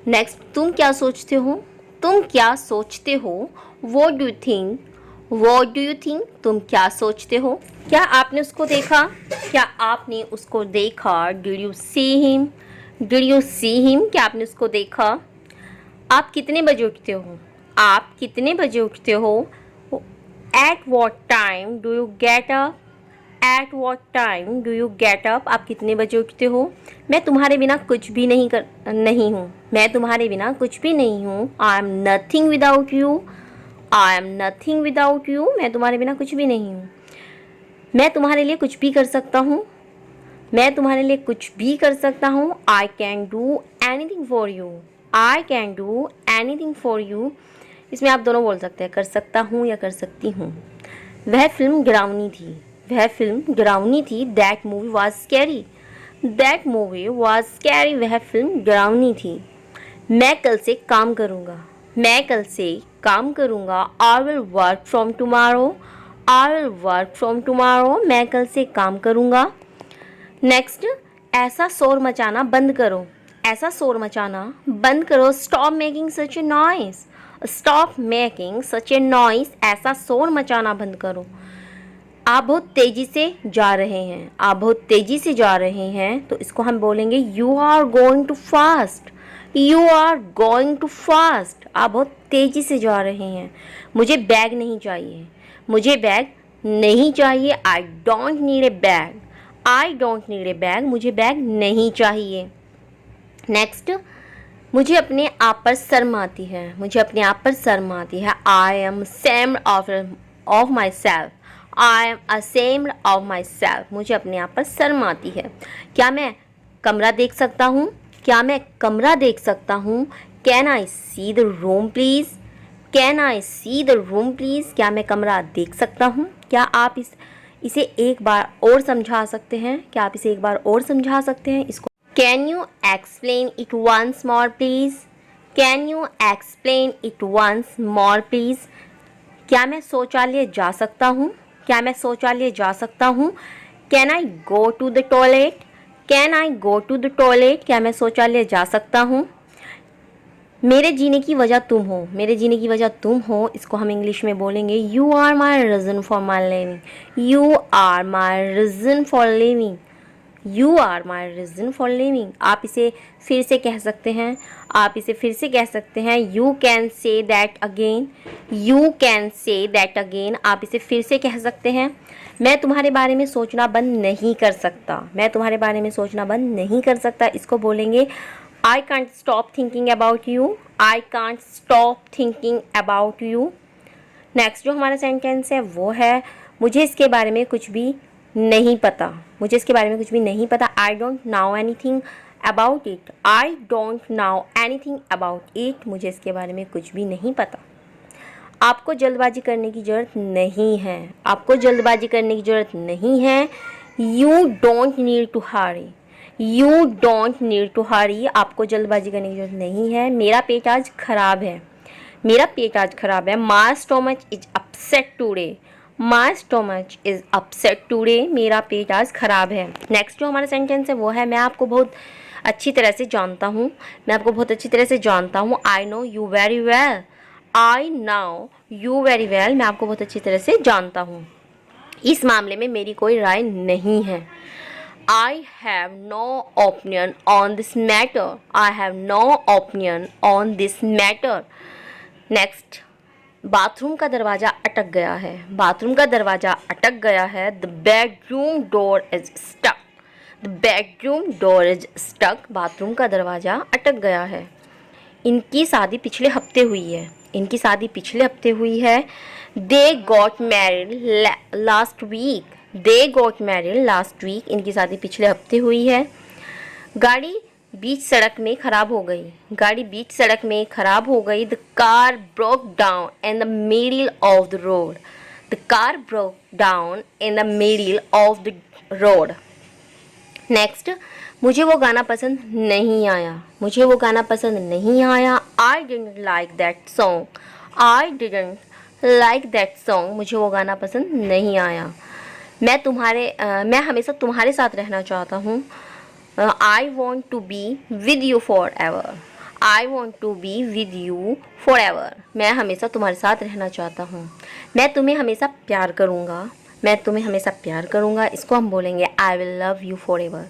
नेक्स्ट, तुम क्या सोचते हो? तुम क्या सोचते हो? What do you think? What do you think? तुम क्या सोचते हो? क्या आपने उसको देखा? क्या आपने उसको देखा? Did you see him? Did you see him? क्या आपने उसको देखा? आप कितने बजे उठते हो? आप कितने बजे उठते हो? At what time do you get up? At what time do you get up? आप कितने बजे उठते हो? मैं तुम्हारे बिना कुछ भी नहीं हूँ। मैं तुम्हारे बिना कुछ भी नहीं हूँ। I am nothing without you. I am nothing without you. मैं तुम्हारे बिना कुछ भी नहीं हूँ। मैं तुम्हारे लिए कुछ भी कर सकता हूँ। मैं तुम्हारे लिए कुछ भी कर सकता हूँ। I can do anything for you. I can do anything for you. इसमें आप दोनों बोल सकते हैं, कर सकता हूँ या कर सकती हूँ। वह फिल्म डरावनी थी। वह फिल्म डरावनी थी। That movie was scary. That movie was scary. वह फिल्म डरावनी थी। मैं कल से काम करूँगा। मैं कल से काम करूँगा, I will work from tomorrow, I will work from tomorrow, मैं कल से काम करूँगा। नेक्स्ट, ऐसा शोर मचाना बंद करो, ऐसा शोर मचाना बंद करो, स्टॉप मेकिंग सच ए नॉइस, स्टॉप मेकिंग सच ए नॉइस, ऐसा शोर मचाना बंद करो। आप बहुत तेज़ी से जा रहे हैं, आप बहुत तेज़ी से जा रहे हैं, तो इसको हम बोलेंगे you are going too fast, you are going too fast, आप बहुत तेज़ी से जा रहे हैं। मुझे बैग नहीं चाहिए, मुझे बैग नहीं चाहिए, I don't need a bag, I don't need a bag, मुझे बैग नहीं चाहिए। नेक्स्ट, मुझे अपने आप पर शर्म आती है, मुझे अपने आप पर शर्म आती है, I M ashamed of my self, I am ashamed of my self, मुझे अपने आप पर शर्म आती है। क्या मैं कमरा देख सकता हूँ, क्या मैं कमरा देख सकता हूँ, can I see the room please, can I see the room please, क्या मैं कमरा देख सकता हूँ। क्या आप इसे एक बार और समझा सकते हैं, क्या आप इसे एक बार और समझा सकते हैं इसको। Can you explain it once more please, can you explain it once more please, क्या मैं शौचालय जा सकता हूँ, क्या मैं शौचालय जा सकता हूँ। Can I go to the toilet, can I go to the toilet, क्या मैं शौचालय जा सकता हूँ। मेरे जीने की वजह तुम हो, मेरे जीने की वजह तुम हो, इसको हम इंग्लिश में बोलेंगे you are my reason for my living, you are my reason for living, you are my reason for living. आप इसे फिर से कह सकते हैं, आप इसे फिर से कह सकते हैं, you can say that again, you can say that again, आप इसे फिर से कह सकते हैं। मैं तुम्हारे बारे में सोचना बंद नहीं कर सकता, मैं तुम्हारे बारे में सोचना बंद नहीं कर सकता, इसको बोलेंगे I can't stop thinking about you, I can't stop thinking about you। Next जो हमारा सेंटेंस है वो है, मुझे इसके बारे में कुछ भी नहीं पता, मुझे इसके बारे में कुछ भी नहीं पता, I don't know anything about it, I don't know anything about it, मुझे इसके बारे में कुछ भी नहीं पता। आपको जल्दबाजी करने की ज़रूरत नहीं है, आपको जल्दबाजी करने की ज़रूरत नहीं है, You don't need to hurry, you don't need to hurry, आपको जल्दबाजी करने की जरूरत नहीं है। मेरा पेट आज खराब है, मेरा पेट आज खराब है, my stomach is upset today, my stomach is upset today, मेरा पेट आज खराब है। नेक्स्ट जो हमारा सेंटेंस है वो है, मैं आपको बहुत अच्छी तरह से जानता हूँ, मैं आपको बहुत अच्छी तरह से जानता हूँ, I know you very well, I know you very well, मैं आपको बहुत अच्छी तरह से जानता हूँ। इस मामले में मेरी कोई राय नहीं है, I have no opinion on this matter, I have no opinion on this matter। Next, bathroom का दरवाज़ा अटक गया है, बाथरूम का दरवाज़ा अटक गया है, the bedroom door is stuck, the bedroom door is stuck, bathroom का दरवाज़ा अटक गया है। इनकी शादी पिछले हफ्ते हुई है, इनकी शादी पिछले हफ्ते हुई है, they got married last week, they got married last week, इनकी शादी पिछले हफ्ते हुई है। गाड़ी बीच सड़क में ख़राब हो गई, गाड़ी बीच सड़क में ख़राब हो गई, the car broke down in the middle of the road, the car broke down in the middle of the road. Next, मुझे वो गाना पसंद नहीं आया, मुझे वो गाना पसंद नहीं आया, I didn't like that song, I didn't like that song, मुझे वो गाना पसंद नहीं आया। मैं हमेशा तुम्हारे साथ रहना चाहता हूँ, I want to be with you for ever, I want to be with you for ever, मैं हमेशा तुम्हारे साथ रहना चाहता हूँ। मैं तुम्हें हमेशा प्यार करूँगा, मैं तुम्हें हमेशा प्यार करूँगा, इसको हम बोलेंगे I will love you for ever,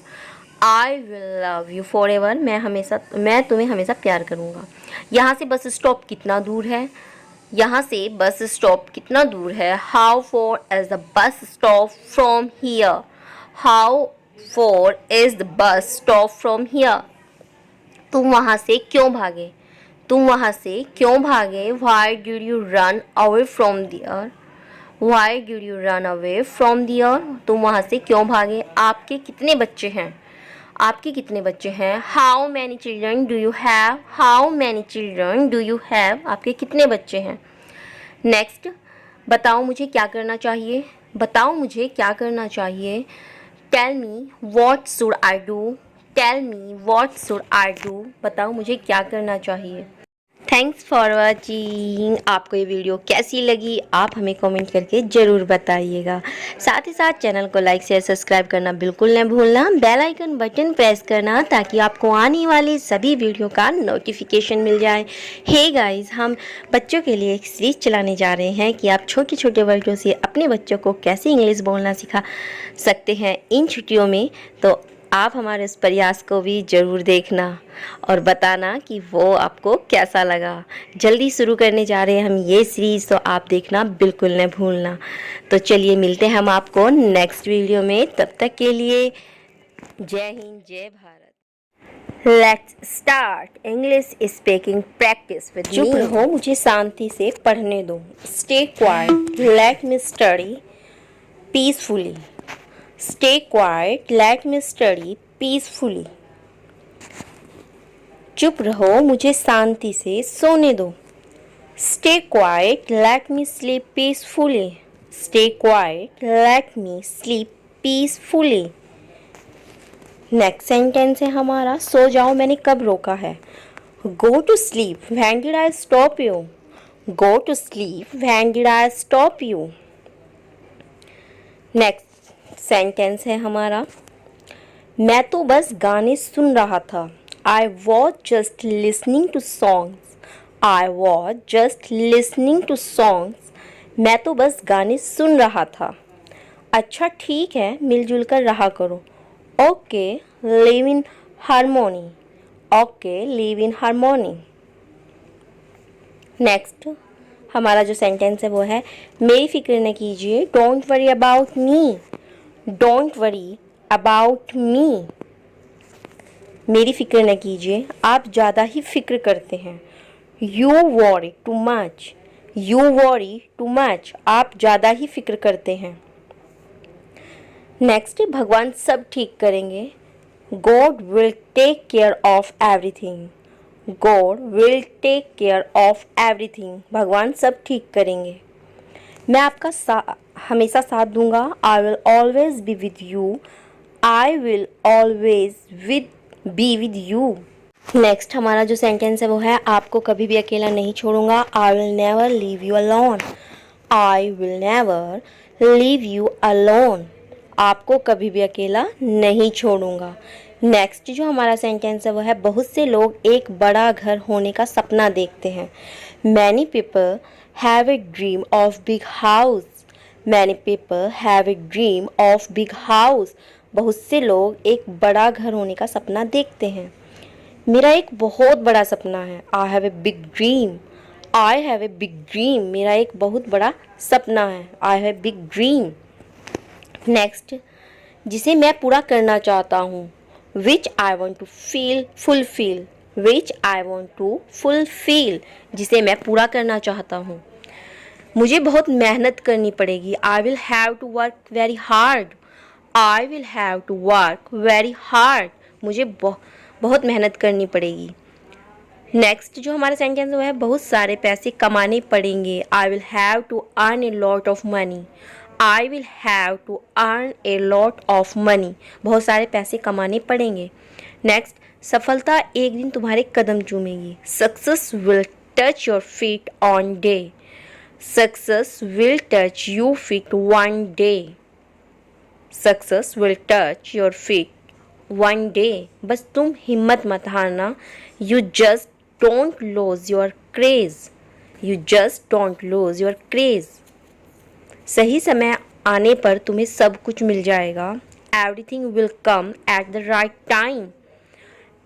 I will love you for ever, मैं तुम्हें हमेशा प्यार करूँगा। यहाँ से बस स्टॉप कितना दूर है, यहाँ से बस स्टॉप कितना दूर है, how for is the bus stop from here, how for is the bus stop from here. तुम वहाँ से क्यों भागे, तुम वहाँ से क्यों भागे, why did you run away from there, why did you run away from there, तुम वहाँ से क्यों भागे। आपके कितने बच्चे हैं, आपके कितने बच्चे हैं, how many children do you have, how many children do you have, आपके कितने बच्चे हैं। नेक्स्ट, बताओ मुझे क्या करना चाहिए, बताओ मुझे क्या करना चाहिए, tell me what should I do, tell me what should I do, बताओ मुझे क्या करना चाहिए। Thanks for watching. आपको ये वीडियो कैसी लगी आप हमें कमेंट करके ज़रूर बताइएगा। साथ ही साथ चैनल को लाइक शेयर सब्सक्राइब करना बिल्कुल न भूलना। बेल आइकन बटन प्रेस करना ताकि आपको आने वाली सभी वीडियो का नोटिफिकेशन मिल जाए। हे गाइस, हम बच्चों के लिए एक सीरीज चलाने जा रहे हैं कि आप छोटे छोटे वर्डों से अपने बच्चों को कैसे इंग्लिश बोलना सिखा सकते हैं इन छुट्टियों में। तो आप हमारे इस प्रयास को भी ज़रूर देखना और बताना कि वो आपको कैसा लगा। जल्दी शुरू करने जा रहे हैं हम ये सीरीज़, तो आप देखना बिल्कुल न भूलना। तो चलिए मिलते हैं हम आपको नेक्स्ट वीडियो में। तब तक के लिए जय हिंद, जय Bharat. Let's start English speaking practice with me. चुप रहो, मुझे शांति से पढ़ने दो। Stay quiet, let me study peacefully. Stay quiet, let me study peacefully. चुप रहो, मुझे शांति से सोने दो। Stay quiet, let me sleep peacefully. Stay quiet, let me sleep peacefully. Next sentence है हमारा, सो जाओ मैंने कब रोका है। Go to sleep, when did I stop you? Go to sleep, when did I stop you? Next sentence है हमारा, मैं तो बस गाने सुन रहा था। I was just listening to songs. I was just listening to songs. मैं तो बस गाने सुन रहा था। अच्छा ठीक है, मिलजुल कर रहा करो। Okay, live in harmony. Okay, live in harmony. Next हमारा जो सेंटेंस है वो है, मेरी फिक्र न कीजिए। Don't worry about me. Don't worry about me. मेरी फिक्र न कीजिए, आप ज़्यादा ही फिक्र करते हैं। You worry too much. You worry too much. आप ज़्यादा ही फिक्र करते हैं। नेक्स्ट, भगवान सब ठीक करेंगे। God will take care of everything. God will take care of everything. भगवान सब ठीक करेंगे। मैं आपका हमेशा साथ दूंगा। I will always be with you. I will always be with you. Next हमारा जो सेंटेंस है वो है, आपको कभी भी अकेला नहीं छोड़ूंगा। आई will never leave you alone. I will never leave you alone. आपको कभी भी अकेला नहीं छोड़ूंगा। नेक्स्ट जो हमारा सेंटेंस है वो है, बहुत से लोग एक बड़ा घर होने का सपना देखते हैं। Many people have a dream of big house. Many people have a dream of big house. बहुत से लोग एक बड़ा घर होने का सपना देखते हैं। मेरा एक बहुत बड़ा सपना है। I have a big dream. I have a big dream. मेरा एक बहुत बड़ा सपना है। I have a big dream. Next, जिसे मैं पूरा करना चाहता हूँ। Which I want to fulfill. Which I want to fulfill. जिसे मैं पूरा करना चाहता हूँ। मुझे बहुत मेहनत करनी पड़ेगी। I will have to work very hard. I will have to work very hard. मुझे बहुत मेहनत करनी पड़ेगी। नेक्स्ट जो हमारा सेंटेंस वो है, बहुत सारे पैसे कमाने पड़ेंगे। I will have to earn a lot of money. I will have to earn a lot of money. बहुत सारे पैसे कमाने पड़ेंगे। नेक्स्ट, सफलता एक दिन तुम्हारे कदम चूमेगी। Success will touch your feet one day. Success will touch your feet one day. Success will touch your feet one day. बस तुम हिम्मत मत हारना। You just don't lose your craze. You just don't lose your craze. सही समय आने पर तुम्हें सब कुछ मिल जाएगा। Everything will come at the right time.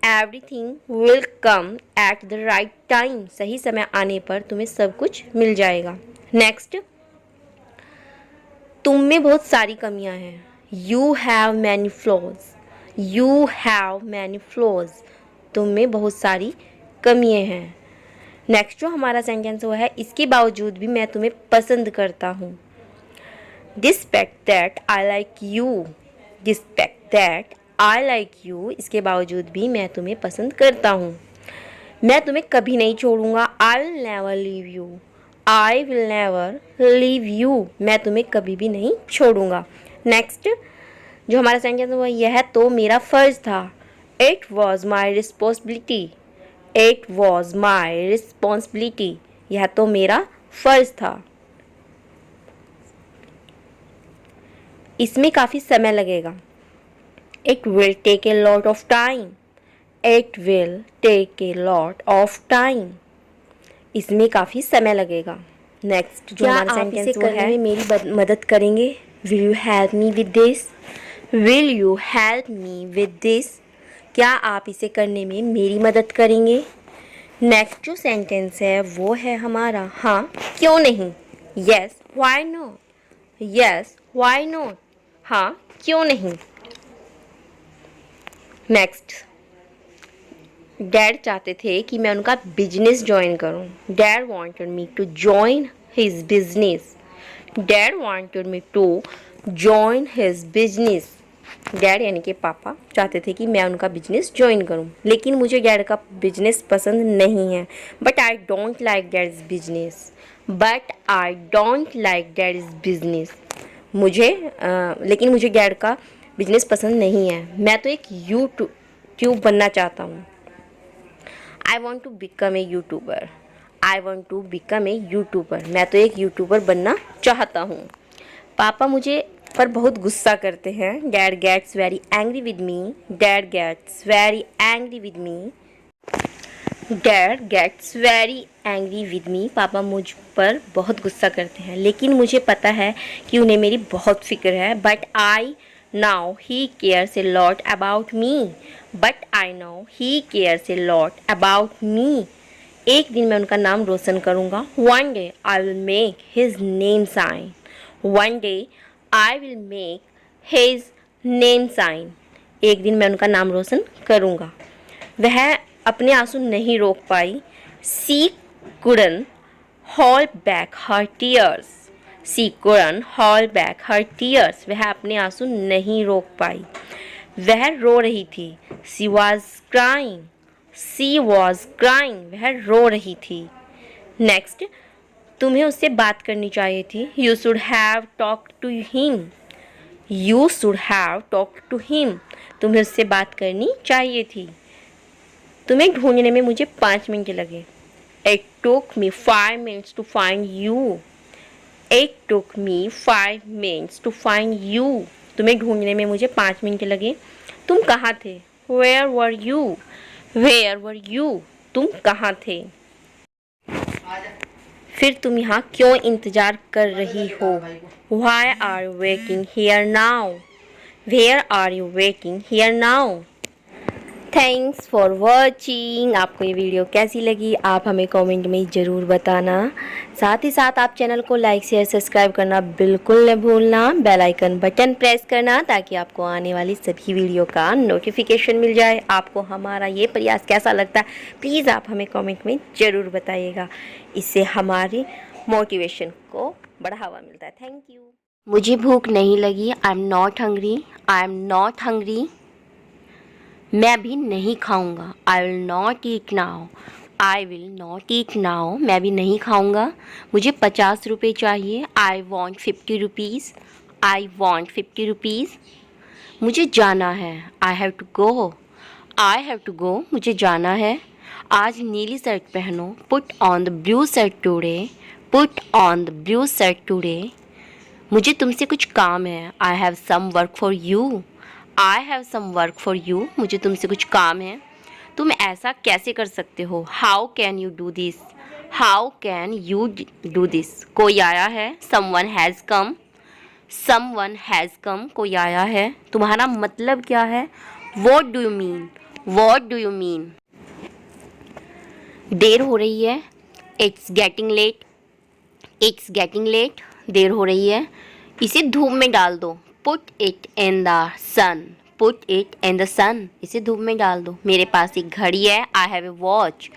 Everything will come at the right time. सही समय आने पर तुम्हें सब कुछ मिल जाएगा। नेक्स्ट, तुम में बहुत सारी कमियां हैं। You have many flaws. You have many flaws. तुम में बहुत सारी कमियां हैं। नेक्स्ट जो हमारा सेंटेंस वो है, इसके बावजूद भी मैं तुम्हें पसंद करता हूँ। Despite that I like you. Despite that I like you. इसके बावजूद भी मैं तुम्हें पसंद करता हूँ। मैं तुम्हें कभी नहीं छोड़ूंगा। I will never leave you. I will never leave you. मैं तुम्हें कभी भी नहीं छोड़ूंगा। नेक्स्ट जो हमारा सेंटेंस है वो यह तो मेरा फ़र्ज़ था। It was my responsibility. It was my responsibility, यह तो मेरा फर्ज था। इसमें काफ़ी समय लगेगा। It will take a lot of time, it will take a lot of time, इसमें काफ़ी समय लगेगा। नेक्स्ट जो हमारा सेंटेंस वो है, मेरी मदद करेंगे? Will you help me with this, will you help me with this, क्या आप इसे करने में मेरी मदद करेंगे? नेक्स्ट जो सेंटेंस है वो है हमारा हाँ क्यों नहीं, yes why not, yes why not, हाँ क्यों नहीं। नेक्स्ट, डैड चाहते थे कि मैं उनका बिजनेस ज्वाइन करूं। Dad wanted me to join his business, dad wanted me to join his business. Dad यानी कि पापा चाहते थे कि मैं उनका बिजनेस ज्वाइन करूं, लेकिन मुझे डैड का बिजनेस पसंद नहीं है। But I don't like dad's business, but I don't like dad's business, लेकिन मुझे डैड का बिजनेस पसंद नहीं है। मैं तो एक यूट्यूब बनना चाहता हूँ। I want to become a YouTuber, I want to become a YouTuber, मैं तो एक यूट्यूबर बनना चाहता हूँ। पापा मुझे पर बहुत गुस्सा करते हैं। Dad gets very angry with me, dad gets very angry with me, dad gets very angry with me, पापा मुझ पर बहुत गुस्सा करते हैं, लेकिन मुझे पता है कि उन्हें मेरी बहुत फिक्र है। But I now he cares a lot about me, but I know he cares a lot about me, एक दिन मैं उनका नाम रोशन करूँगा। One day I will make his name shine, one day I will make his name shine, एक दिन मैं उनका नाम रोशन करूँगा। वह अपने आंसू नहीं रोक पाई। She couldn't hold back her tears, she couldn't hold back her tears, वह अपने आंसू नहीं रोक पाई, वह रो रही थी। She was crying, she was crying, वह रो रही थी। नेक्स्ट, तुम्हें उससे बात करनी चाहिए थी। You should have talked to him, you should have talked to him, तुम्हें उससे बात करनी चाहिए थी। तुम्हें ढूंढने में मुझे 5 मिनट लगे। It took me 5 minutes to find you, It took me 5 minutes to find you, तुम्हें ढूंढने में मुझे 5 मिनट लगे। तुम कहाँ थे? Where were you, Where were you, तुम कहाँ थे? फिर तुम यहाँ क्यों इंतज़ार कर रही हो? Why are you waiting here now, Where are you waiting here now? Thanks for watching. आपको ये वीडियो कैसी लगी आप हमें कमेंट में ज़रूर बताना। साथ ही साथ आप चैनल को लाइक शेयर सब्सक्राइब करना बिल्कुल न भूलना, बेल आइकन बटन प्रेस करना ताकि आपको आने वाली सभी वीडियो का नोटिफिकेशन मिल जाए। आपको हमारा ये प्रयास कैसा लगता है प्लीज़ आप हमें कमेंट में ज़रूर बताइएगा, इससे हमारी मोटिवेशन को बढ़ावा मिलता है। Thank you. मुझे भूख नहीं लगी, I am not hungry, I am not hungry, मैं अभी नहीं खाऊंगा। I will not eat now, I will not eat now, मैं भी नहीं खाऊंगा। मुझे 50 रुपये चाहिए। I want 50 rupees, I want 50 rupees, मुझे जाना है। I have to go, I have to go, मुझे जाना है। आज नीली शर्ट पहनो। Put on the blue shirt today, put on the blue shirt today, मुझे तुमसे कुछ काम है। I have some work for you, I have some work for you, मुझे तुमसे कुछ काम है। तुम ऐसा कैसे कर सकते हो? How can you do this, how can you do this, कोई आया है। Someone has come, someone has come, कोई आया है। तुम्हारा मतलब क्या है? What do you mean, what do you mean. देर हो रही है। It's getting late, it's getting late, देर हो रही है। इसे धूप में डाल दो। Put it in the sun, put it in the sun, इसे धूप में डाल दो। मेरे पास एक घड़ी है। I have A watch,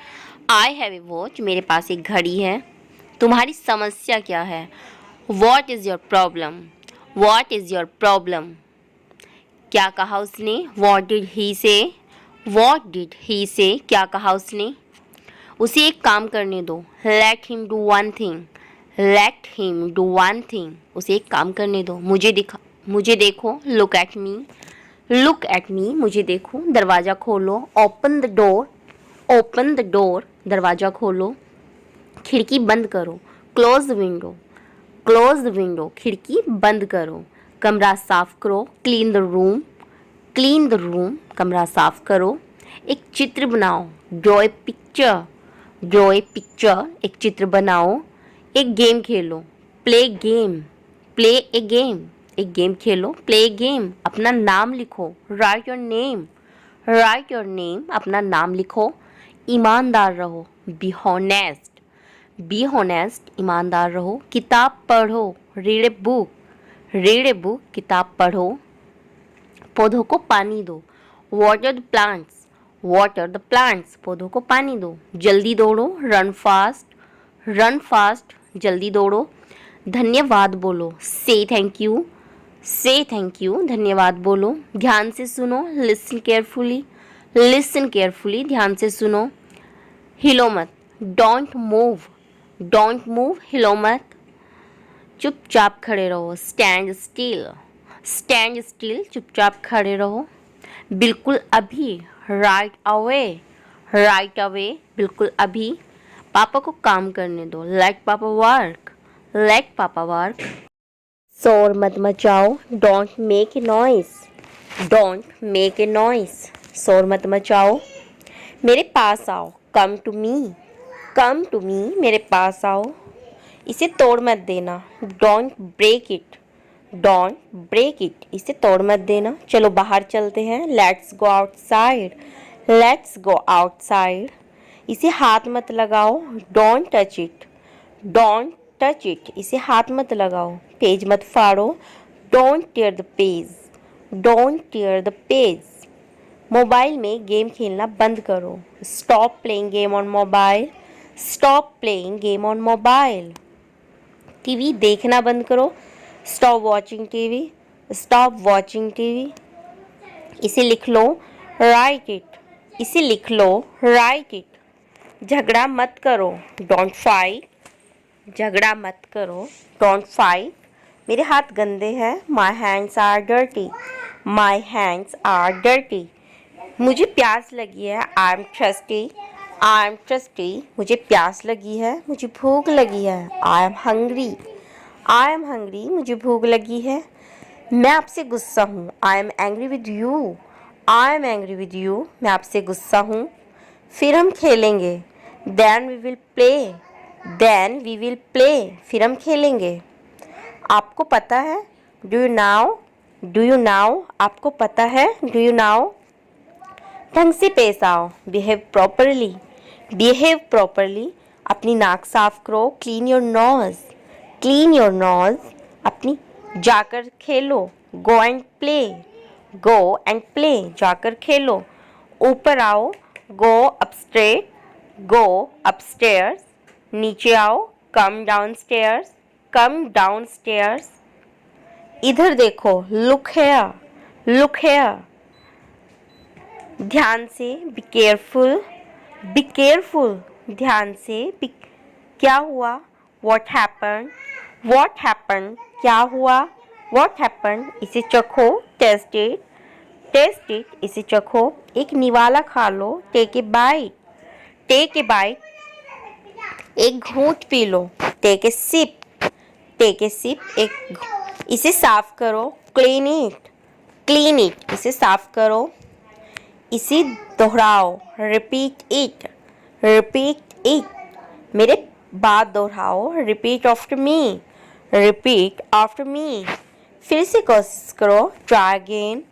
I have A watch, मेरे पास एक घड़ी है। तुम्हारी समस्या क्या है? What is your problem, what is your problem, क्या कहा उसने? वॉट डिड ही से, वॉट डिड ही से, क्या कहा उसने? उसे एक काम करने दो। Let him do one thing, late him do one thing, उसे एक काम करने दो। मुझे देखो। Look at me, look at me, मुझे देखो। दरवाज़ा खोलो। Open the door, open the door, दरवाज़ा खोलो। खिड़की बंद करो, close the window, close the window, खिड़की बंद करो। कमरा साफ करो, clean the room, clean the room, कमरा साफ करो। एक चित्र बनाओ, draw a picture, draw a picture, एक चित्र बनाओ। एक गेम खेलो, प्ले गेम, प्ले ए गेम, एक गेम खेलो, प्ले ए गेम। अपना नाम लिखो, right your name, right your name, अपना नाम लिखो। ईमानदार रहो, बी हॉनेस्ट, बी हॉनेस्ट, ईमानदार रहो। किताब पढ़ो, read a book, read a book, किताब पढ़ो। पौधों को पानी दो, water the plants, water the plants, पौधों को पानी दो। जल्दी दौड़ो, रन फास्ट, रन फास्ट, जल्दी दौड़ो। धन्यवाद बोलो, से थैंक यू, से थैंक यू, धन्यवाद बोलो। ध्यान से सुनो, लिसन केयरफुली, लिसन केयरफुली, ध्यान से सुनो। हिलो मत, डोंट मूव, डोंट मूव, हिलो मत। चुपचाप खड़े रहो, स्टैंड स्टिल, स्टैंड स्टिल, चुपचाप खड़े रहो। बिल्कुल अभी, राइट अवे, राइट अवे, बिल्कुल अभी। पापा को काम करने दो, लेट पापा वर्क, लेट पापा वर्क। शोर मत मचाओ, don't make a noise, don't make a noise, शोर मत मचाओ। मेरे पास आओ, come to me, come to me, मेरे पास आओ। इसे तोड़ मत देना, don't break it, don't break it, इसे तोड़ मत देना। चलो बाहर चलते हैं, let's go outside, let's go outside. इसे हाथ मत लगाओ, don't touch it, don't touch it, इसे हाथ मत लगाओ। पेज मत फाड़ो, don't tear the page, don't tear the page. Mobile में गेम खेलना बंद करो, stop playing game on mobile, stop playing game on mobile. TV देखना बंद करो, stop watching TV, stop watching TV. इसे लिख लो, राइट इट, इसे लिख लो, राइट इट। झगड़ा मत करो, डोंट फाइट, झगड़ा मत करो, डोंट फाइट। मेरे हाथ गंदे हैं, my hands are dirty, my hands are dirty. मुझे प्यास लगी है, I am thirsty, I am thirsty, मुझे प्यास लगी है, मुझे भूख लगी है, I am hungry, I am hungry, मुझे भूख लगी है। मैं आपसे गुस्सा हूँ, I am angry with you, I am angry with you, मैं आपसे गुस्सा हूँ। फिर हम खेलेंगे, then we will play, then we will play, फिर हम खेलेंगे। आपको पता है, do you now, do you now, आपको पता है, डू यू नाउ। ढंग से पेश आओ, बिहेव प्रॉपरली, बिहेव प्रॉपरली, अपनी नाक साफ करो, clean your nose, clean your nose, अपनी जाकर खेलो, go and play, go and play, जाकर खेलो। ऊपर आओ, गो अपस्ट्रेट, गो अपस्टेयर्स, नीचे आओ, come down stairs, come down stairs. इधर देखो, लुक हेयर, लुक हेयर। ध्यान से, बी केयरफुल, बी केयरफुल, ध्यान से। क्या हुआ, व्हाट हैपन, व्हाट हैपन, क्या हुआ, व्हाट हैपन। इसे चखो, टेस्ट इट, टेस्ट इट, इसे चखो। एक निवाला खा लो, take a bite, take a bite, एक घूंट पी लो, take a sip, take a sip, एक। इसे साफ करो, क्लीन इट, क्लीन इट, इसे साफ करो। इसे दोहराओ, रिपीट इट, रिपीट इट, मेरे बात दोहराओ, repeat after me, repeat after me. फिर से कोशिश करो, ट्राई अगेन,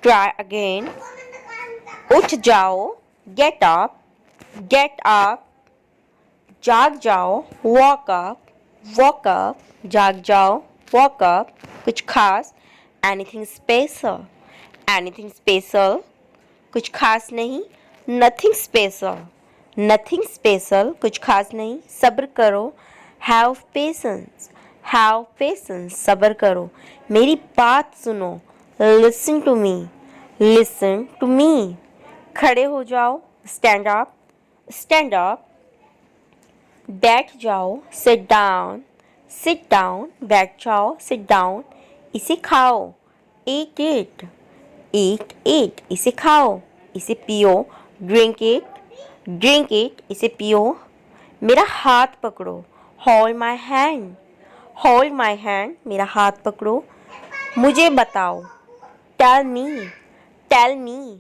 ट्राई अगेन। उठ जाओ, गेट अप, गेट अप। जाग जाओ, वॉक अप, वॉक अप, जाग जाओ, वॉक अप। कुछ खास, एनीथिंग स्पेशल, एनीथिंग स्पेशल, कुछ खास नहीं, नथिंग स्पेशल, नथिंग स्पेशल, कुछ खास नहीं। सब्र करो, हैव पेशेंस, हैव पेशेंस, सब्र करो। मेरी बात सुनो, listen to me, listen to me. खड़े हो जाओ, स्टैंड अप, स्टैंड अप। बैठ जाओ, सिट डाउन, सिट डाउन, बैठ जाओ, सिट डाउन। इसे खाओ, ईट इट, ईट इट, इसे खाओ। इसे पियो, ड्रिंक इट, ड्रिंक इट, इसे पियो। मेरा हाथ पकड़ो, hold my hand, hold my hand, मेरा हाथ पकड़ो। मुझे बताओ, टेल मी, टेल मी,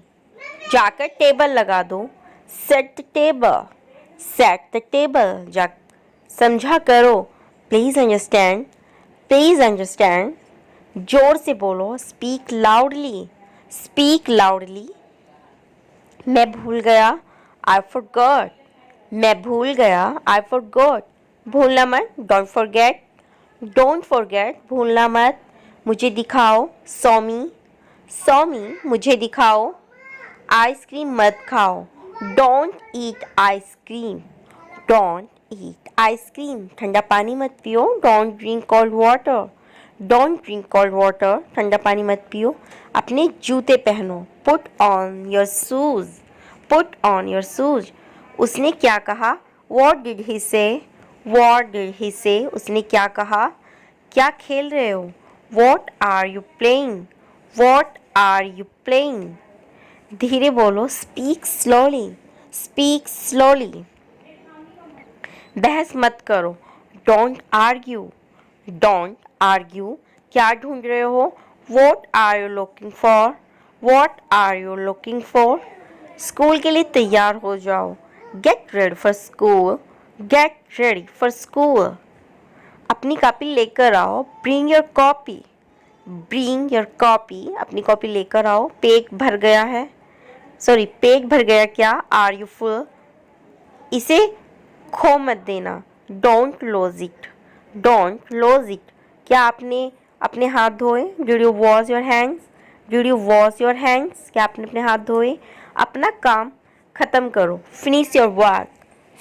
जाकर टेबल लगा दो, set the table, set the table, जा समझा करो, प्लीज़ अंडरस्टैंड, प्लीज़ अंडरस्टैंड, जोर से बोलो, स्पीक लाउडली, स्पीक लाउडली। मैं भूल गया, आई फॉरगॉट, मैं भूल गया, आई फॉरगॉट, भूलना मत, डोंट फॉरगेट, डोंट फॉरगेट, भूलना मत। मुझे दिखाओ, सौमी, सौमी, मुझे दिखाओ। आइसक्रीम मत खाओ, don't eat ice cream, don't eat ice cream, ठंडा पानी मत पियो, don't drink cold water, don't drink cold water, ठंडा पानी मत पियो। अपने जूते पहनो, put on your shoes, put on your shoes. उसने क्या कहा, वॉट डिड ही से, वॉट डिड ही से, उसने क्या कहा। क्या खेल रहे हो, what are you playing, what are you playing. धीरे बोलो, स्पीक स्लोली, स्पीक स्लोली। बहस मत करो, डोंट आर्ग्यू, डोंट आर्ग्यू। क्या ढूंढ रहे हो, what are you looking for, what are you looking for. School के लिए तैयार हो जाओ, get ready for school, get ready for school. अपनी कॉपी लेकर आओ, bring your copy, bring your copy, अपनी कॉपी लेकर आओ। पेट भर गया है, सॉरी पेट भर गया क्या, आर यू फुल, इसे खो मत देना, don't lose it, don't lose it. क्या आपने अपने हाथ धोए, did you wash your hands, did you wash your hands, क्या आपने अपने हाथ धोए। अपना काम ख़त्म करो, finish your work,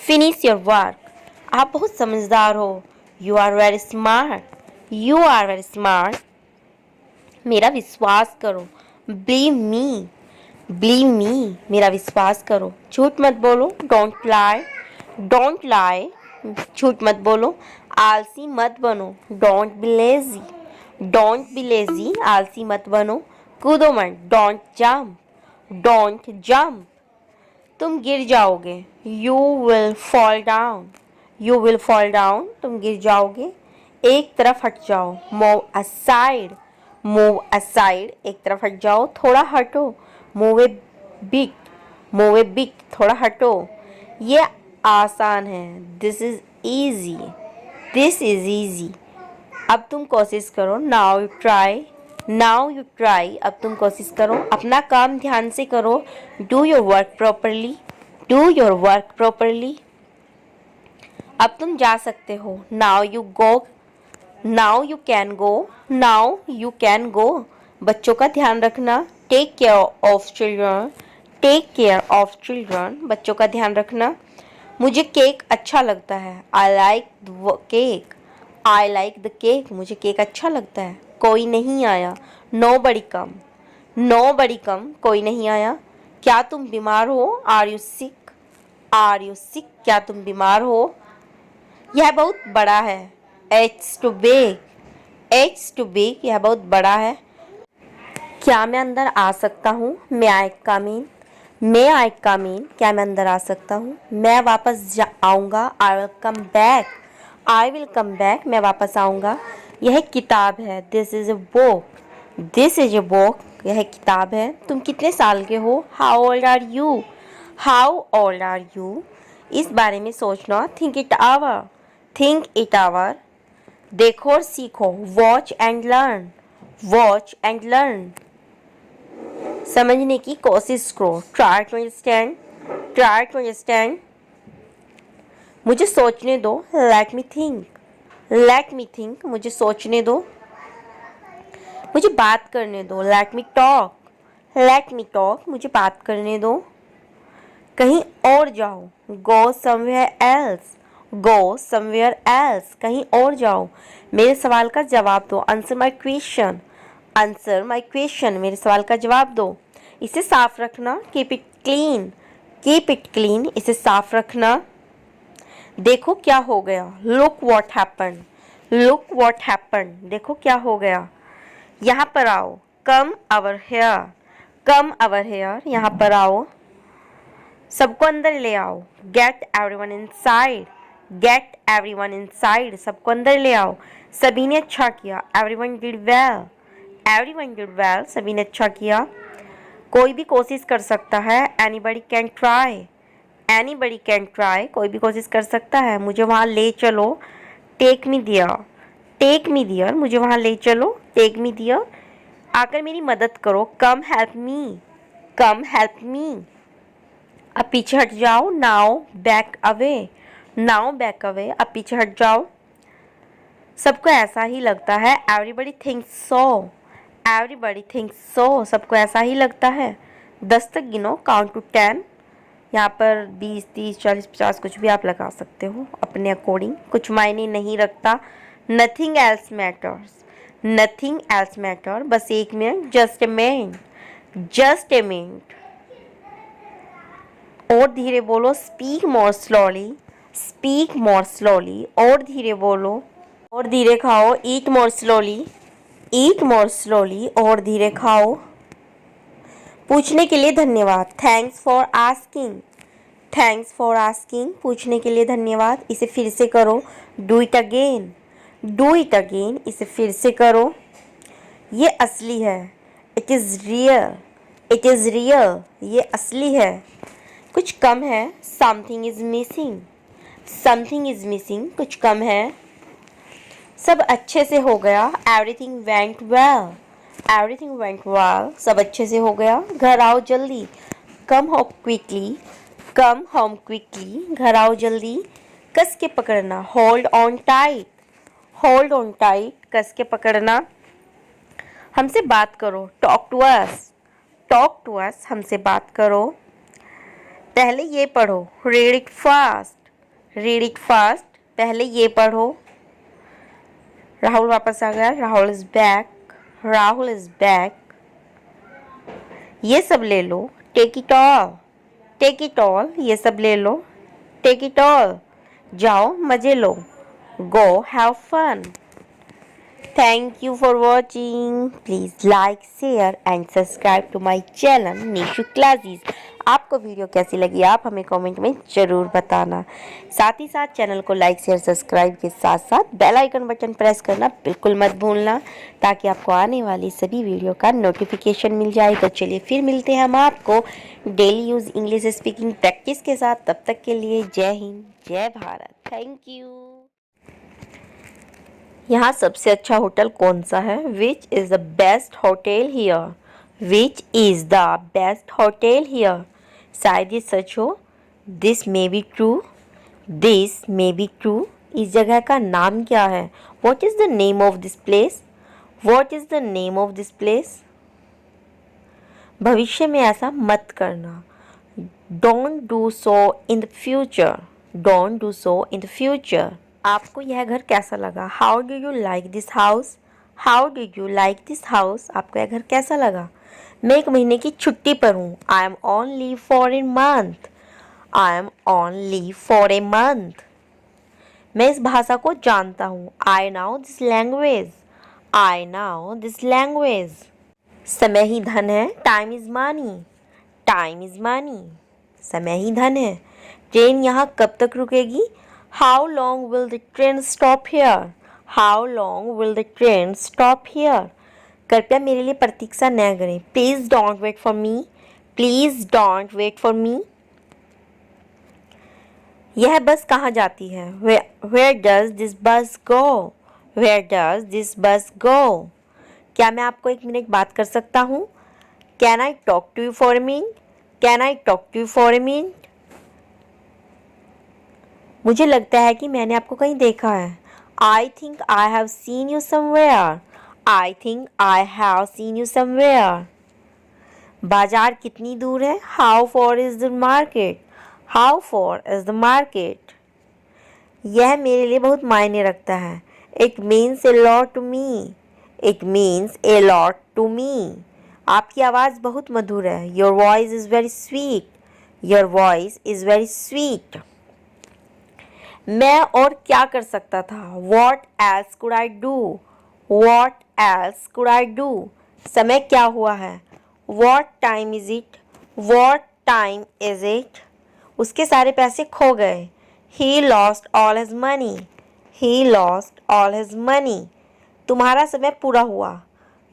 finish your work. आप बहुत समझदार हो, you are very smart, you are very smart. मेरा विश्वास करो, बिलीव मी, बिलीव मी, मेरा विश्वास करो। झूठ मत बोलो, डोंट लाई, डोंट लाई, झूठ मत बोलो। आलसी मत बनो, don't be lazy, don't be lazy, आलसी मत बनो। कूदो मत, डोंट जंप, डोंट जंप। तुम गिर जाओगे, you will fall down, you will fall down, तुम गिर जाओगे। एक तरफ हट जाओ, मूव असाइड, मूव असाइड, एक तरफ हट जाओ, थोड़ा हटो, मूव ए बिट, मूव ए बिट, थोड़ा हटो। ये आसान है, this is easy, this is easy. अब तुम कोशिश करो, now you try, now you try, अब तुम कोशिश करो। अपना काम ध्यान से करो, do your work properly, do your work properly. अब तुम जा सकते हो, now you go, now you can go, now you can go. बच्चों का ध्यान रखना, take care of children, take care of children, बच्चों का ध्यान रखना। मुझे केक अच्छा लगता है, I like the cake, I like the cake, मुझे केक अच्छा लगता है। कोई नहीं आया, नो बड़ी कम, नो बड़ी कम, कोई नहीं आया। क्या तुम बीमार हो, are you sick, are you sick, क्या तुम बीमार हो। यह बहुत बड़ा है, it's too big, it's too big, यह बहुत बड़ा है। क्या मैं अंदर आ सकता हूँ, मैं आई कम इन, मैं आई कम इन, क्या मैं अंदर आ सकता हूँ। मैं वापस आऊँगा, I will come back, I will come back, मैं वापस आऊँगा। यह किताब है, this is a book, this is a book, यह किताब है। तुम कितने साल के हो, how old are you, how old are you. इस बारे में सोचना, think it over, think it over. देखो और सीखो, watch and learn, watch and learn. समझने की कोशिश करो, try to understand, try to understand. मुझे सोचने दो, let me think, let me think, मुझे सोचने दो। मुझे बात करने दो, let me talk, let me talk, मुझे बात करने दो। कहीं और जाओ, go somewhere else, go somewhere else, कहीं और जाओ। मेरे सवाल का जवाब दो, answer my question, answer my question, मेरे सवाल का जवाब दो। इसे साफ रखना, keep it clean, keep it clean, इसे साफ रखना। देखो क्या हो गया, look what happen, look what happen, देखो क्या हो गया। यहाँ पर आओ, कम अवर हेयर, कम अवर हेयर, यहाँ पर आओ। सबको अंदर ले आओ, get everyone inside, get everyone inside, सबको अंदर ले आओ। सभी ने अच्छा किया, everyone did well, everyone did well, सभी ने अच्छा किया। कोई भी कोशिश कर सकता है, anybody can try, anybody can try, कोई भी कोशिश कर सकता है। मुझे वहाँ ले चलो, टेक मी दियर, टेक मी दियर, मुझे वहाँ ले चलो, टेक मी दियर। आकर मेरी मदद करो, कम हेल्प मी, कम हेल्प मी। अब पीछे हट जाओ, now back away, now back away, अब पीछे हट जाओ। सबको ऐसा ही लगता है, एवरीबडी थिंक्स सो, एवरीबडी थिंक्स सो, सबको ऐसा ही लगता है। 10 तक गिनो, काउंट टू 10। यहाँ पर 20, 30, 40, 50 कुछ भी आप लगा सकते हो अपने अकॉर्डिंग, कुछ मायने नहीं रखता। Nothing else matters, nothing else matter, बस एक minute, just a minute, just a minute. और धीरे बोलो, speak more slowly, speak more slowly, और धीरे बोलो। और धीरे खाओ, ईट मोर स्लोली, ईट मोर स्लोली, और धीरे खाओ। पूछने के लिए धन्यवाद, thanks for asking, thanks for asking, पूछने के लिए धन्यवाद। इसे फिर से करो, do it again, do it again, इसे फिर से करो। ये असली है, it is real, it is real, ये असली है। कुछ कम है, something is missing, something is missing, कुछ कम है। सब अच्छे से हो गया, everything went well, everything went well, सब अच्छे से हो गया। घर आओ जल्दी, come home quickly, come home quickly, घर आओ जल्दी। कस के पकड़ना, hold on tight, hold on tight, कस के पकड़ना। हमसे बात करो, talk to us, talk to us, हमसे बात करो। पहले ये पढ़ो, read it fast, read it fast, पहले ये पढ़ो। राहुल वापस आ गया, Rahul is back, Rahul is back. ये सब ले लो, take it all, take it all, ये सब ले लो, टेक इट ऑल। जाओ मजे लो, go have fun. Thank you for watching. Please like, share and subscribe to my channel Nishu Classes. आपको वीडियो कैसी लगी आप हमें कमेंट में ज़रूर बताना। साथ ही साथ चैनल को लाइक शेयर सब्सक्राइब के साथ साथ बेल आइकन बटन प्रेस करना बिल्कुल मत भूलना, ताकि आपको आने वाली सभी वीडियो का नोटिफिकेशन मिल जाए। तो चलिए फिर मिलते हैं हम आपको daily use English speaking practice के साथ। तब तक के लिए जय हिंद, जय भारत, थैंक यू। यहाँ सबसे अच्छा होटल कौन सा है? Which is the best hotel here, which is the best hotel here. शायद ये सच हो, this may be true, this may be true. इस जगह का नाम क्या है? What is the name of this place, what is the name of this place. भविष्य में ऐसा मत करना, don't do so in the future, don't do so in the future. आपको यह घर कैसा लगा? How do you like this house, how do you like this house. आपको यह घर कैसा लगा? मैं 1 महीने की छुट्टी पर हूँ, I M on leave for a month, I am on leave for a month. मैं इस भाषा को जानता हूँ, I now this language, I now this language. समय ही धन है, time is money, time is money, समय ही धन है। ट्रेन यहाँ कब तक रुकेगी? How long will the train stop here? How long will the train stop here? कृपया मेरे लिए प्रतीक्षा न करें, Please don't wait for me, Please don't wait for me. यह बस कहाँ जाती है? Where does this bus go? Where does this bus go? क्या मैं आपको 1 मिनट बात कर सकता हूँ? Can I talk to you for a minute? Can I talk to you for a minute? मुझे लगता है कि मैंने आपको कहीं देखा है, I think I have seen you somewhere, I think I have seen you somewhere. बाजार कितनी दूर है? How far is the market, how far is the market. यह मेरे लिए बहुत मायने रखता है, It means a lot to me, It means a lot to me. आपकी आवाज़ बहुत मधुर है, Your voice is very sweet, Your voice is very sweet. मैं और क्या कर सकता था? What else could I do? What else could I do? समय क्या हुआ है? What time is it? What time is it? उसके सारे पैसे खो गए। He lost all his money. He lost all his money. तुम्हारा समय पूरा हुआ।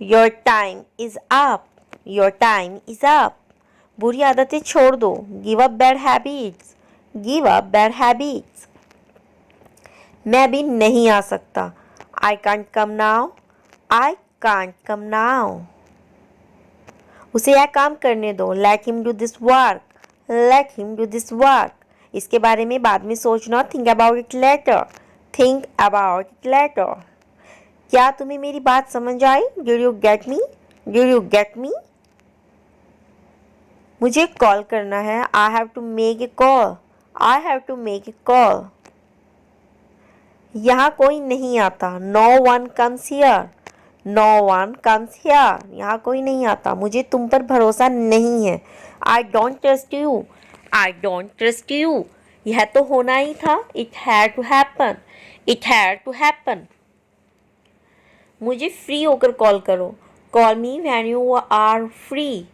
Your time is up. Your time is up. बुरी आदतें छोड़ दो। Give up bad habits. Give up bad habits. मैं अभी नहीं आ सकता। I can't come now. I can't come now. उसे यह काम करने दो। Let him do this work. Let him do this work. इसके बारे में बाद में सोचना। Think about it later. Think about it later. क्या तुम्हें मेरी बात समझ आई? Did you get me? Did you get me? मुझे कॉल करना है। I have to make a call. I have to make a call. यहाँ कोई नहीं आता। No one comes here. No one comes here. यहाँ कोई नहीं आता। मुझे तुम पर भरोसा नहीं है। I don't trust you. I don't trust you. यह तो होना ही था। It had to happen. It had to happen. मुझे फ्री होकर कॉल करो। Call me when you are free.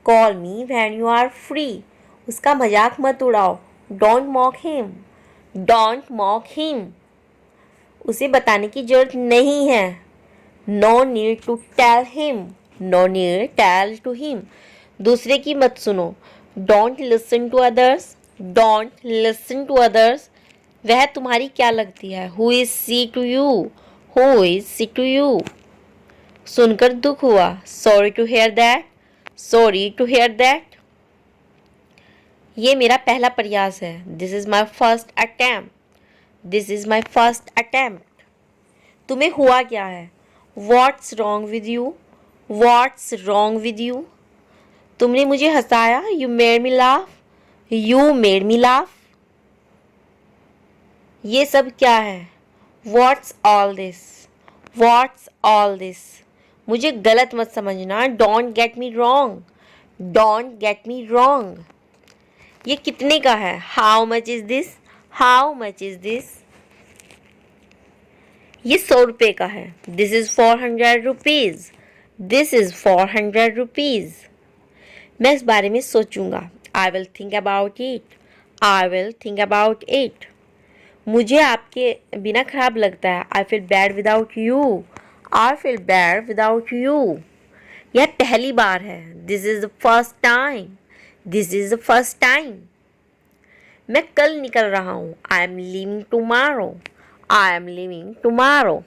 Call me when you are free. उसका मजाक मत उड़ाओ। Don't mock him. Don't mock him. उसे बताने की जरूरत नहीं है। No need to tell him. No need tell to him. दूसरे की मत सुनो। Don't listen to others. Don't listen to others. वह तुम्हारी क्या लगती है? Who is she to you? Who is she to you? सुनकर दुख हुआ। Sorry to hear that. Sorry to hear that. ये मेरा पहला प्रयास है। This is my first attempt. This is my first attempt. तुम्हें हुआ क्या है? What's wrong with you? What's wrong with you? तुमने मुझे हंसाया। You made me laugh. You made me laugh. ये सब क्या है? What's all this? What's all this? मुझे गलत मत समझना। Don't get me wrong. Don't get me wrong. ये कितने का है? How much is this? How much is this? ये 100 रुपये का है। This is 400 rupees. This is 400 rupees. मैं इस बारे में सोचूंगा। I will think about it. I will think about it. मुझे आपके बिना खराब लगता है। I feel bad without you. I feel bad without you. यह पहली बार है। This is the first time. This is the first time. मैं कल निकल रहा हूँ। I am leaving tomorrow. I am leaving tomorrow.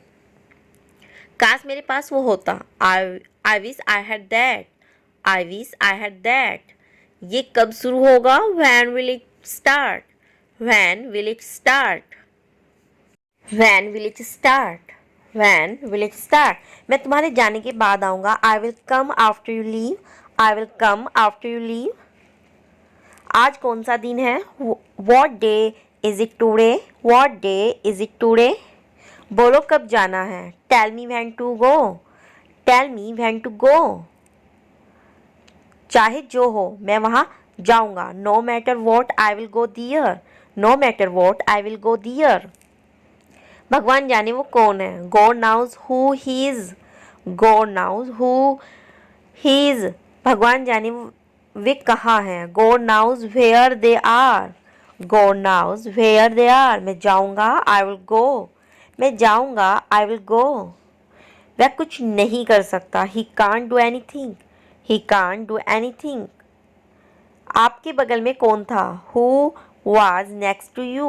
काश मेरे पास वो होता। I wish I had that. I wish I had that. ये कब शुरू होगा? When will it start? When will it start? When will it start? When will it start? मैं तुम्हारे जाने के बाद आऊँगा। I will come after you leave. I will come after you leave. आज कौन सा दिन है? What day is it today? What day is it today? बोलो कब जाना है? Tell me when to go. Tell me when to go. चाहे जो हो मैं वहाँ जाऊँगा। No matter what I will go there. No matter what I will go there. भगवान जाने वो कौन है? God knows who he is. God knows who he is. भगवान जाने वे कहाँ हैं? God knows where they are. God knows where they are. मैं जाऊँगा। I will go. मैं जाऊँगा। I will go. वह कुछ नहीं कर सकता। He can't do anything. He can't do anything. आपके बगल में कौन था? Who was next to you?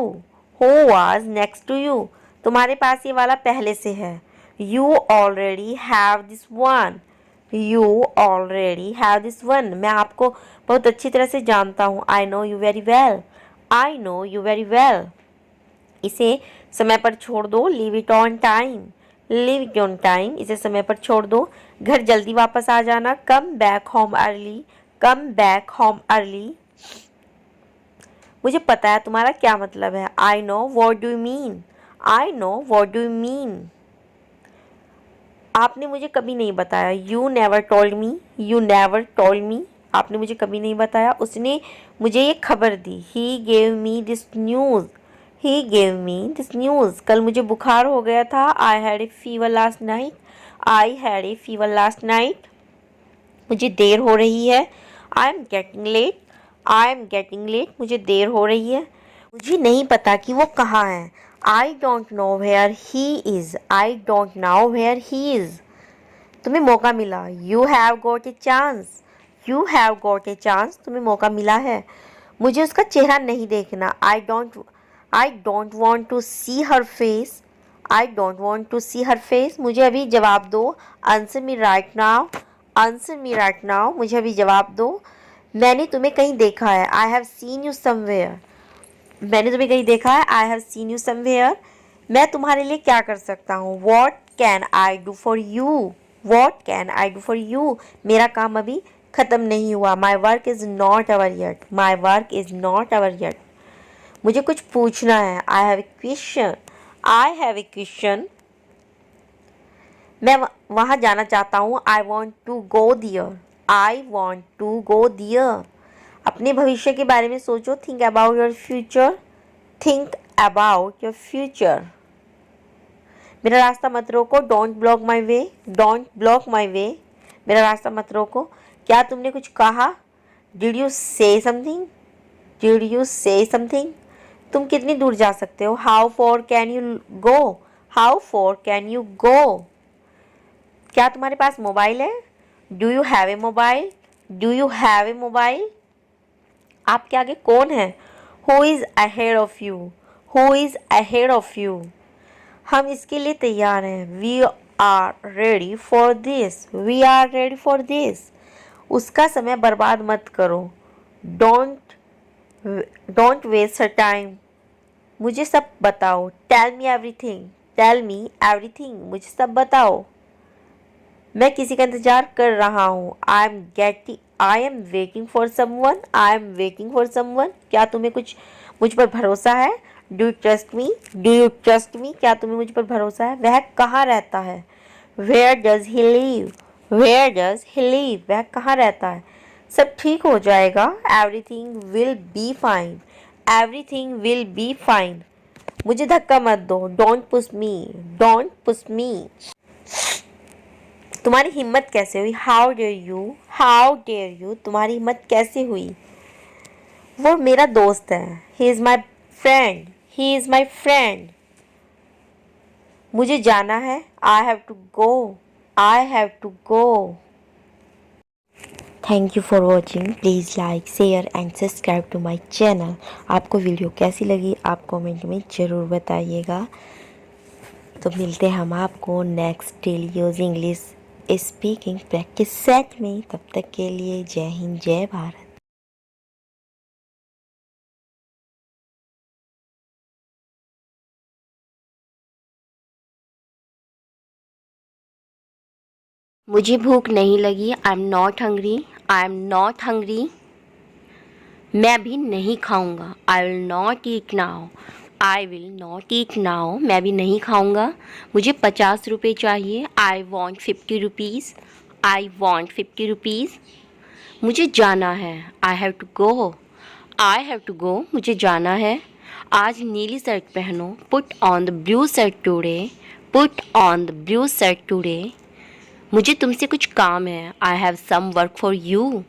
Who was next to you? तुम्हारे पास ये वाला पहले से है। You already have this one. You already have this one. मैं आपको बहुत अच्छी तरह से जानता हूँ। I know you very well. I know you very well. इसे समय पर छोड़ दो। Leave it on time. Leave it on time. इसे समय पर छोड़ दो। घर जल्दी वापस आ जाना। Come back home early. Come back home early. मुझे पता है तुम्हारा क्या मतलब है। I know what do you mean. I know what do you mean. आपने मुझे कभी नहीं बताया। You never told me. You never told me. आपने मुझे कभी नहीं बताया। उसने मुझे ये खबर दी। He gave me this news. He gave me this news. कल मुझे बुखार हो गया था। I had a fever last night. I had a fever last night. मुझे देर हो रही है। I am getting late. I am getting late, मुझे देर हो रही है। मुझे नहीं पता कि वो कहाँ है। I don't know where he is, I don't know where he is. तुम्हें मौका मिला, you have got a chance, you have got a chance, तुम्हें मौका मिला है। मुझे उसका चेहरा नहीं देखना, I don't want to see her face, I don't want to see her face. मुझे अभी जवाब दो, answer me right now, answer me right now, मुझे अभी जवाब दो। मैंने तुम्हें कहीं देखा है, I have seen you somewhere, मैंने तुम्हें कहीं देखा है, I have seen you somewhere. मैं तुम्हारे लिए क्या कर सकता हूँ, what can I do for you, what can I do for you. मेरा काम अभी ख़त्म नहीं हुआ, my work is not our yet, my work is not our yet. मुझे कुछ पूछना है, I have A question, I have A question. मैं वहाँ जाना चाहता हूँ, I want to go there, I want to go there. अपने भविष्य के बारे में सोचो, think about your future, think about your future. मेरा रास्ता मत रोको, don't block my way, don't block my way, मेरा रास्ता मत रोको। क्या तुमने कुछ कहा, did you say something, did you say something. तुम कितनी दूर जा सकते हो, how far can you go, how far can you गो। क्या तुम्हारे पास मोबाइल है, do you have a mobile, do you have a mobile. आपके आगे कौन है, who is ahead of you, who is ahead of you. हम इसके लिए तैयार हैं, we are ready for this, we are ready for this. उसका समय बर्बाद मत करो, डोंट वेस्ट हर टाइम। मुझे सब बताओ, tell me everything, tell me everything, मुझे सब बताओ। मैं किसी का इंतज़ार कर रहा हूँ, I am waiting for someone, I am waiting for someone. क्या तुम्हें कुछ मुझ पर भरोसा है, do you trust me, do you trust me, क्या तुम्हें मुझ पर भरोसा है। वह कहाँ रहता है, where does he live, where does he live, वह कहाँ रहता है। सब ठीक हो जाएगा, everything will be fine, everything will be fine. मुझे धक्का मत दो, don't push me, don't push me. तुम्हारी हिम्मत कैसे हुई, हाउ डेयर यू, तुम्हारी हिम्मत कैसे हुई। वो मेरा दोस्त है, he is my friend, he is my friend. मुझे जाना है, I have to go, I have to go. Thank you for watching, please like share and subscribe to my channel. आपको वीडियो कैसी लगी आप कमेंट में ज़रूर बताइएगा। तो मिलते हैं हम आपको next daily use English speaking practice set में। तब तक के लिए जय हिंद, जय भारत। मुझे भूख नहीं लगी, I am not hungry, I am not hungry. मैं अभी नहीं खाऊंगा, I will not eat now, I will not eat now, मैं भी नहीं खाऊंगा। मुझे 50 रुपये चाहिए, I want 50 rupees, I want 50 rupees. मुझे जाना है, I have to go, I have to go, मुझे जाना है। आज नीली शर्ट पहनो, put on the blue shirt today, put on the blue shirt today. मुझे तुमसे कुछ काम है, I have some work for you,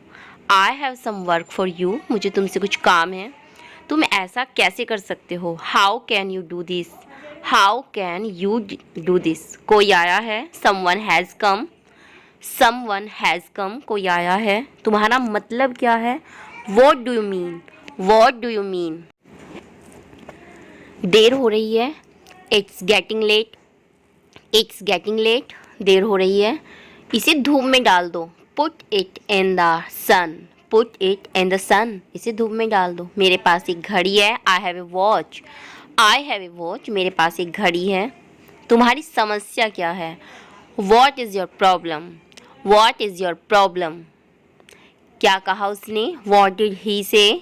I have some work for you, मुझे तुमसे कुछ काम है। तुम ऐसा कैसे कर सकते हो, how can you do this, how can you do this. कोई आया है, someone has come, someone has come, कोई आया है। तुम्हारा मतलब क्या है, what do you mean, what do you mean. देर हो रही है, it's getting late, it's getting late, देर हो रही है। इसे धूप में डाल दो, put it in the sun, put it in the sun, इसे धूप में डाल दो। मेरे पास एक घड़ी है, I have A watch, I have A watch, मेरे पास एक घड़ी है। तुम्हारी समस्या क्या है, what is your problem, what is your problem. क्या कहा उसने, वॉट डिड ही से,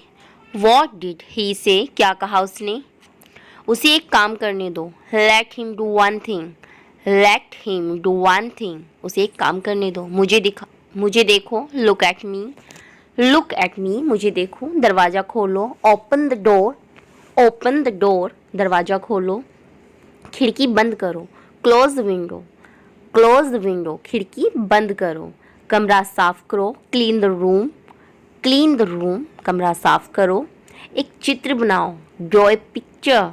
वॉट डिड ही से, क्या कहा उसने। उसे एक काम करने दो, let him do one thing, late him do one thing, उसे एक काम करने दो। मुझे देखो, look at me, look at me, मुझे देखो। दरवाज़ा खोलो, open the door, open the door, दरवाज़ा खोलो। खिड़की बंद करो, close the window, close the window, खिड़की बंद करो। कमरा साफ करो, clean the room, clean the room, कमरा साफ करो। एक चित्र बनाओ, draw a picture,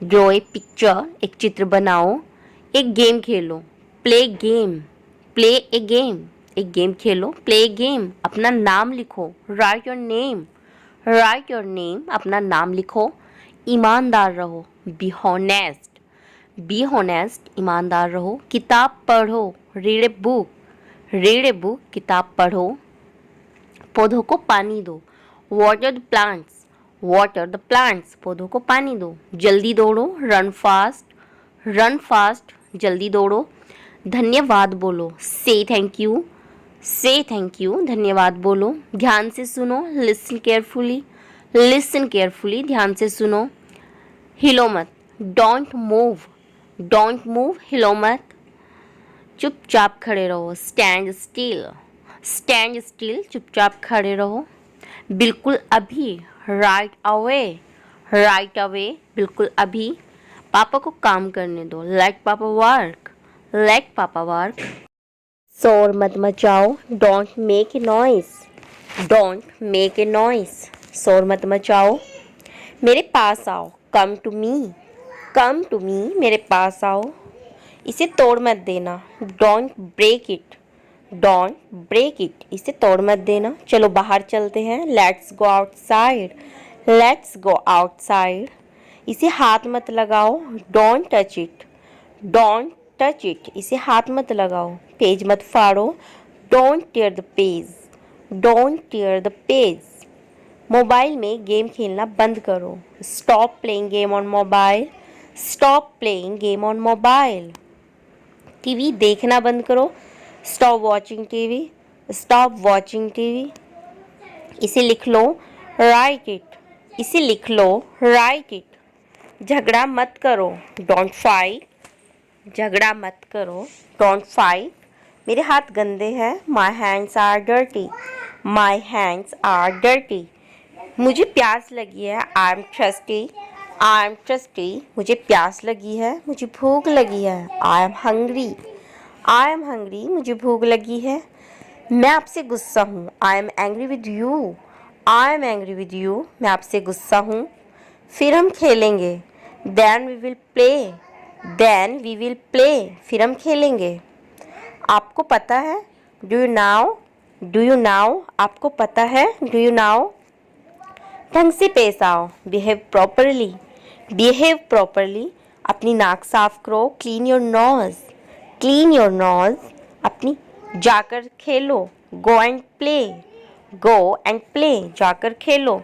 draw a picture, एक चित्र बनाओ। एक गेम खेलो, प्ले गेम, प्ले ए गेम, एक गेम खेलो, प्ले गेम। अपना नाम लिखो, right your name, right your name, अपना नाम लिखो। ईमानदार रहो, बी हॉनेस्ट, बी हॉनेस्ट, ईमानदार रहो। किताब पढ़ो, read a book, read a book, किताब पढ़ो। पौधों को पानी दो, water the plants, water the plants, पौधों को पानी दो। जल्दी दौड़ो, रन फास्ट, रन फास्ट, जल्दी दौड़ो। धन्यवाद बोलो, से थैंक यू, से थैंक यू, धन्यवाद बोलो। ध्यान से सुनो, लिसन केयरफुली, लिसन केयरफुली, ध्यान से सुनो। हिलो मत, डोंट मूव, डोंट मूव, हिलो मत। चुपचाप खड़े रहो, स्टैंड स्टिल, स्टैंड स्टिल, चुपचाप खड़े रहो। बिल्कुल अभी, राइट अवे, राइट अवे, बिल्कुल अभी। पापा को काम करने दो, लेट पापा वर्क, लेट पापा वर्क। शोर मत मचाओ, don't make a noise, don't make a noise, शोर मत मचाओ। मेरे पास आओ, come to me, come to me, मेरे पास आओ। इसे तोड़ मत देना, don't break it, don't break it, इसे तोड़ मत देना। चलो बाहर चलते हैं, let's go outside, let's go outside. इसे हाथ मत लगाओ, don't touch it, don't touch it, इसे हाथ मत लगाओ। पेज मत फाड़ो, don't tear the page, don't tear the page. Mobile में गेम खेलना बंद करो, stop playing game on mobile, stop playing game on mobile. TV देखना बंद करो, stop watching TV, stop watching TV. इसे लिख लो, राइट इट, इसे लिख लो, राइट इट। झगड़ा मत करो, डोंट फाइट, झगड़ा मत करो, डोंट फाइट। मेरे हाथ गंदे हैं, my hands are dirty, my hands are dirty. मुझे प्यास लगी है, I am thirsty, I am thirsty, मुझे प्यास लगी है, मुझे भूख लगी है, I am hungry, I am hungry, मुझे भूख लगी है। मैं आपसे गुस्सा हूँ, I am angry with you, I am angry with you, मैं आपसे गुस्सा हूँ। फिर हम खेलेंगे, then we will play, then we will play, फिर हम खेलेंगे। आपको पता है, do you now, do you now, आपको पता है, डू यू नाउ। ढंग से पेश आओ, बिहेव प्रॉपरली, बिहेव प्रॉपरली, अपनी नाक साफ करो, clean your nose, clean your nose, अपनी जाकर खेलो, go and play, go and play, जाकर खेलो।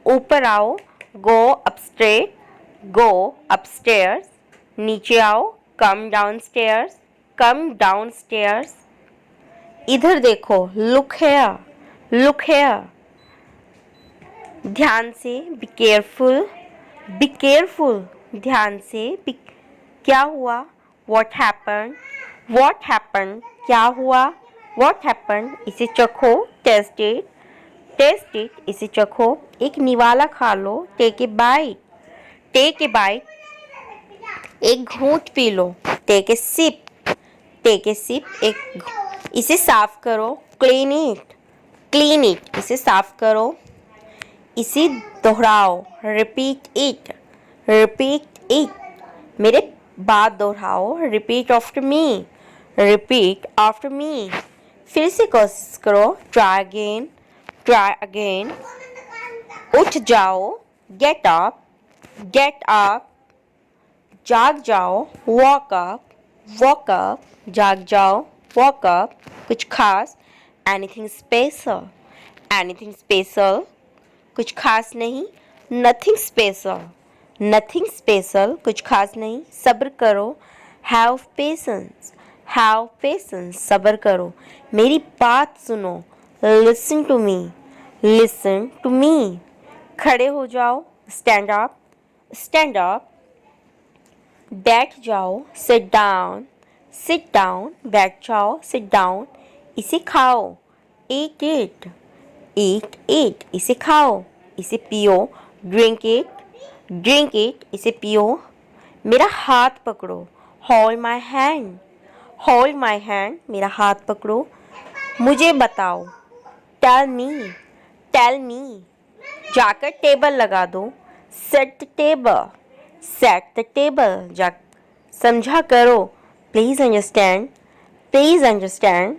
ऊपर आओ, गो अपस्ट्रेट, गो अपस्टेयर्स। नीचे आओ, come down stairs, come down stairs. इधर देखो, लुक हेयर, लुक हेयर। ध्यान से, बी केयरफुल, बी केयरफुल, ध्यान से। क्या हुआ, व्हाट हैपन, व्हाट हैपन, क्या हुआ, व्हाट हैपन। इसे चखो, टेस्ट इट, टेस्ट इट, इसे चखो। एक निवाला खा लो, take a bite, take a bite, एक घूंट पी लो, take a sip, take a sip, इसे साफ करो, क्लीन इट, क्लीन इट, इसे साफ करो। इसे दोहराओ, रिपीट इट, रिपीट इट, मेरे बाद दोहराओ, repeat after me, repeat after me. फिर से कोशिश करो, ट्राई अगेन, ट्राई अगेन। उठ जाओ, गेट अप, गेट अप। जाग जाओ, वॉक अप, वॉक अप, जाग जाओ, वॉक अप। कुछ खास, एनीथिंग स्पेशल, एनीथिंग स्पेशल, कुछ खास नहीं, नथिंग स्पेशल, नथिंग स्पेशल, कुछ खास नहीं। सब्र करो, हैव पेशेंस, हैव पेशेंस, सब्र करो। मेरी बात सुनो, listen to me, listen to me. खड़े हो जाओ, स्टैंड अप, स्टैंड अप। बैठ जाओ, सिट डाउन, सिट डाउन, बैठ जाओ, सिट डाउन। इसे खाओ, ईट इट, ईट इट, इसे खाओ। इसे पियो, ड्रिंक इट, ड्रिंक इट, इसे पियो। मेरा हाथ पकड़ो, hold my hand, hold my hand, मेरा हाथ पकड़ो। मुझे बताओ, टेल मी, टेल मी, जाकर टेबल लगा दो। Set the table, set the table, जा समझा करो। प्लीज़ अंडरस्टैंड, प्लीज़ अंडरस्टैंड,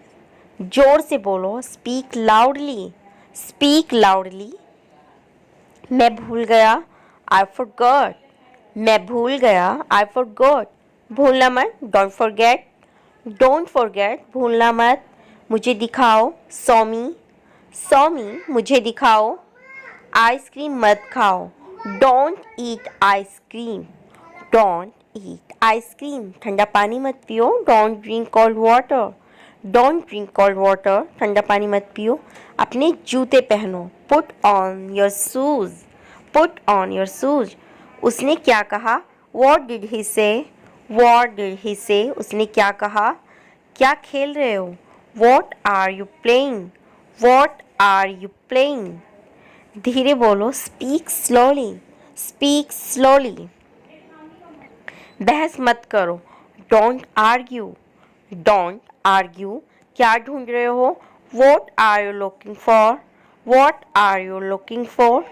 जोर से बोलो। Speak loudly, speak loudly. मैं भूल गया, आई फॉरगॉट, मैं भूल गया, आई फॉरगॉट। भूलना मत, डोंट फॉरगेट, डोंट फॉरगेट, भूलना मत। मुझे दिखाओ, सौमी, सौमी, मुझे दिखाओ। आइसक्रीम मत खाओ, don't eat ice cream, don't eat ice cream. ठंडा पानी मत पियो, don't drink cold water, don't drink cold water, ठंडा पानी मत पियो। अपने जूते पहनो, put on your shoes, put on your shoes. उसने क्या कहा, वॉट डिड ही से, वॉट डिड ही से, उसने क्या कहा। क्या खेल रहे हो, what are you playing, what are you playing. धीरे बोलो, स्पीक स्लोली, स्पीक स्लोली। बहस मत करो, डोंट आर्ग्यू, डोंट आर्ग्यू। क्या ढूंढ रहे हो, what are you looking for, what are you looking for.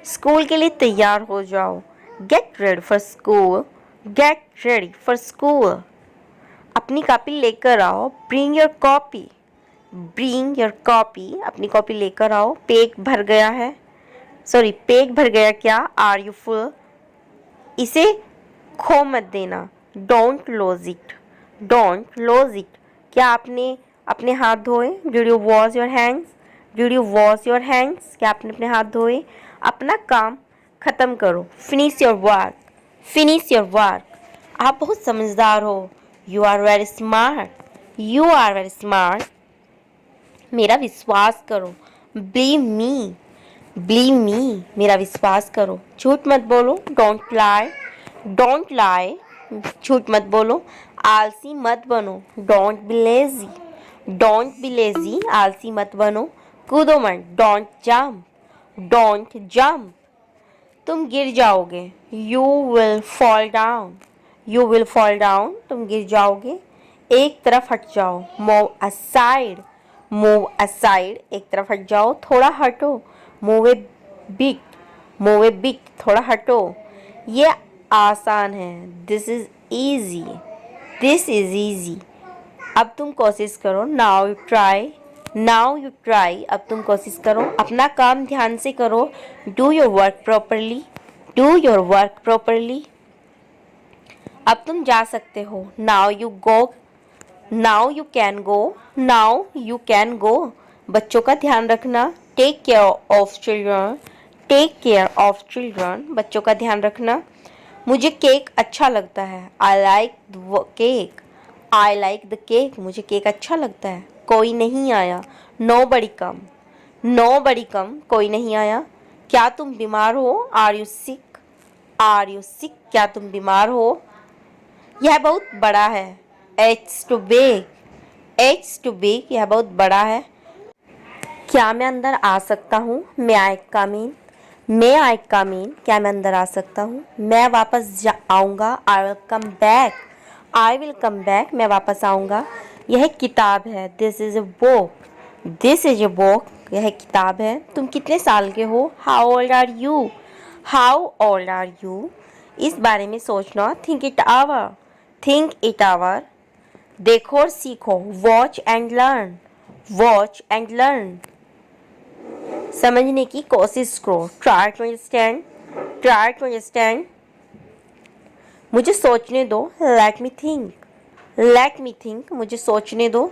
School के लिए तैयार हो जाओ, get ready for school, get ready for school. अपनी कॉपी लेकर आओ, bring your copy, bring your copy, अपनी कॉपी लेकर आओ। पेट भर गया है, सॉरी पेट भर गया क्या, आर यू फुल। इसे खो मत देना, don't lose it, don't lose it. क्या आपने अपने हाथ धोए, did you wash your hands, did you wash your hands, क्या आपने अपने हाथ धोए। अपना काम ख़त्म करो, finish your work, finish your work. आप बहुत समझदार हो, you are very smart, you are very smart. मेरा विश्वास करो, बिलीव मी, बिलीव मी, मेरा विश्वास करो। झूठ मत बोलो, डोंट लाई, डोंट लाई, झूठ मत बोलो। आलसी मत बनो, don't be lazy, don't be lazy, आलसी मत बनो। कूदो मत, डोंट जंप, डोंट जंप। तुम गिर जाओगे, you will fall down, you will fall down, तुम गिर जाओगे। एक तरफ हट जाओ, मूव असाइड, मूव असाइड, एक तरफ हट जाओ, थोड़ा हटो। मूव ए बिट, मूव ए बिट, थोड़ा हटो। ये आसान है, this is easy, this is easy. अब तुम कोशिश करो, now you try, now you try, अब तुम कोशिश करो। अपना काम ध्यान से करो, do your work properly, do your work properly. अब तुम जा सकते हो, now you go, now you can go, now you can go. बच्चों का ध्यान रखना, take care of children, take care of children, बच्चों का ध्यान रखना। मुझे केक अच्छा लगता है, I like the cake, I like the cake, मुझे केक अच्छा लगता है। कोई नहीं आया, नो बडी कम, नो बडी कम, कोई नहीं आया। क्या तुम बीमार हो, are you sick, are you sick, क्या तुम बीमार हो। यह बहुत बड़ा है, it's too big, it's too big, यह बहुत बड़ा है। क्या मैं अंदर आ सकता हूँ, मैं आई कम इन, मैं आई कम इन, क्या मैं अंदर आ सकता हूँ। मैं वापस आऊँगा, I will come back, I will come back, मैं वापस आऊँगा। यह किताब है, this is a book, this is a book, यह किताब है। तुम कितने साल के हो, how old are you, how old are you. इस बारे में सोचना, think it over, think it over. देखो और सीखो, watch and learn, watch and learn. समझने की कोशिश करो, try to understand, try to understand. मुझे सोचने दो, let me think, let me think, मुझे सोचने दो।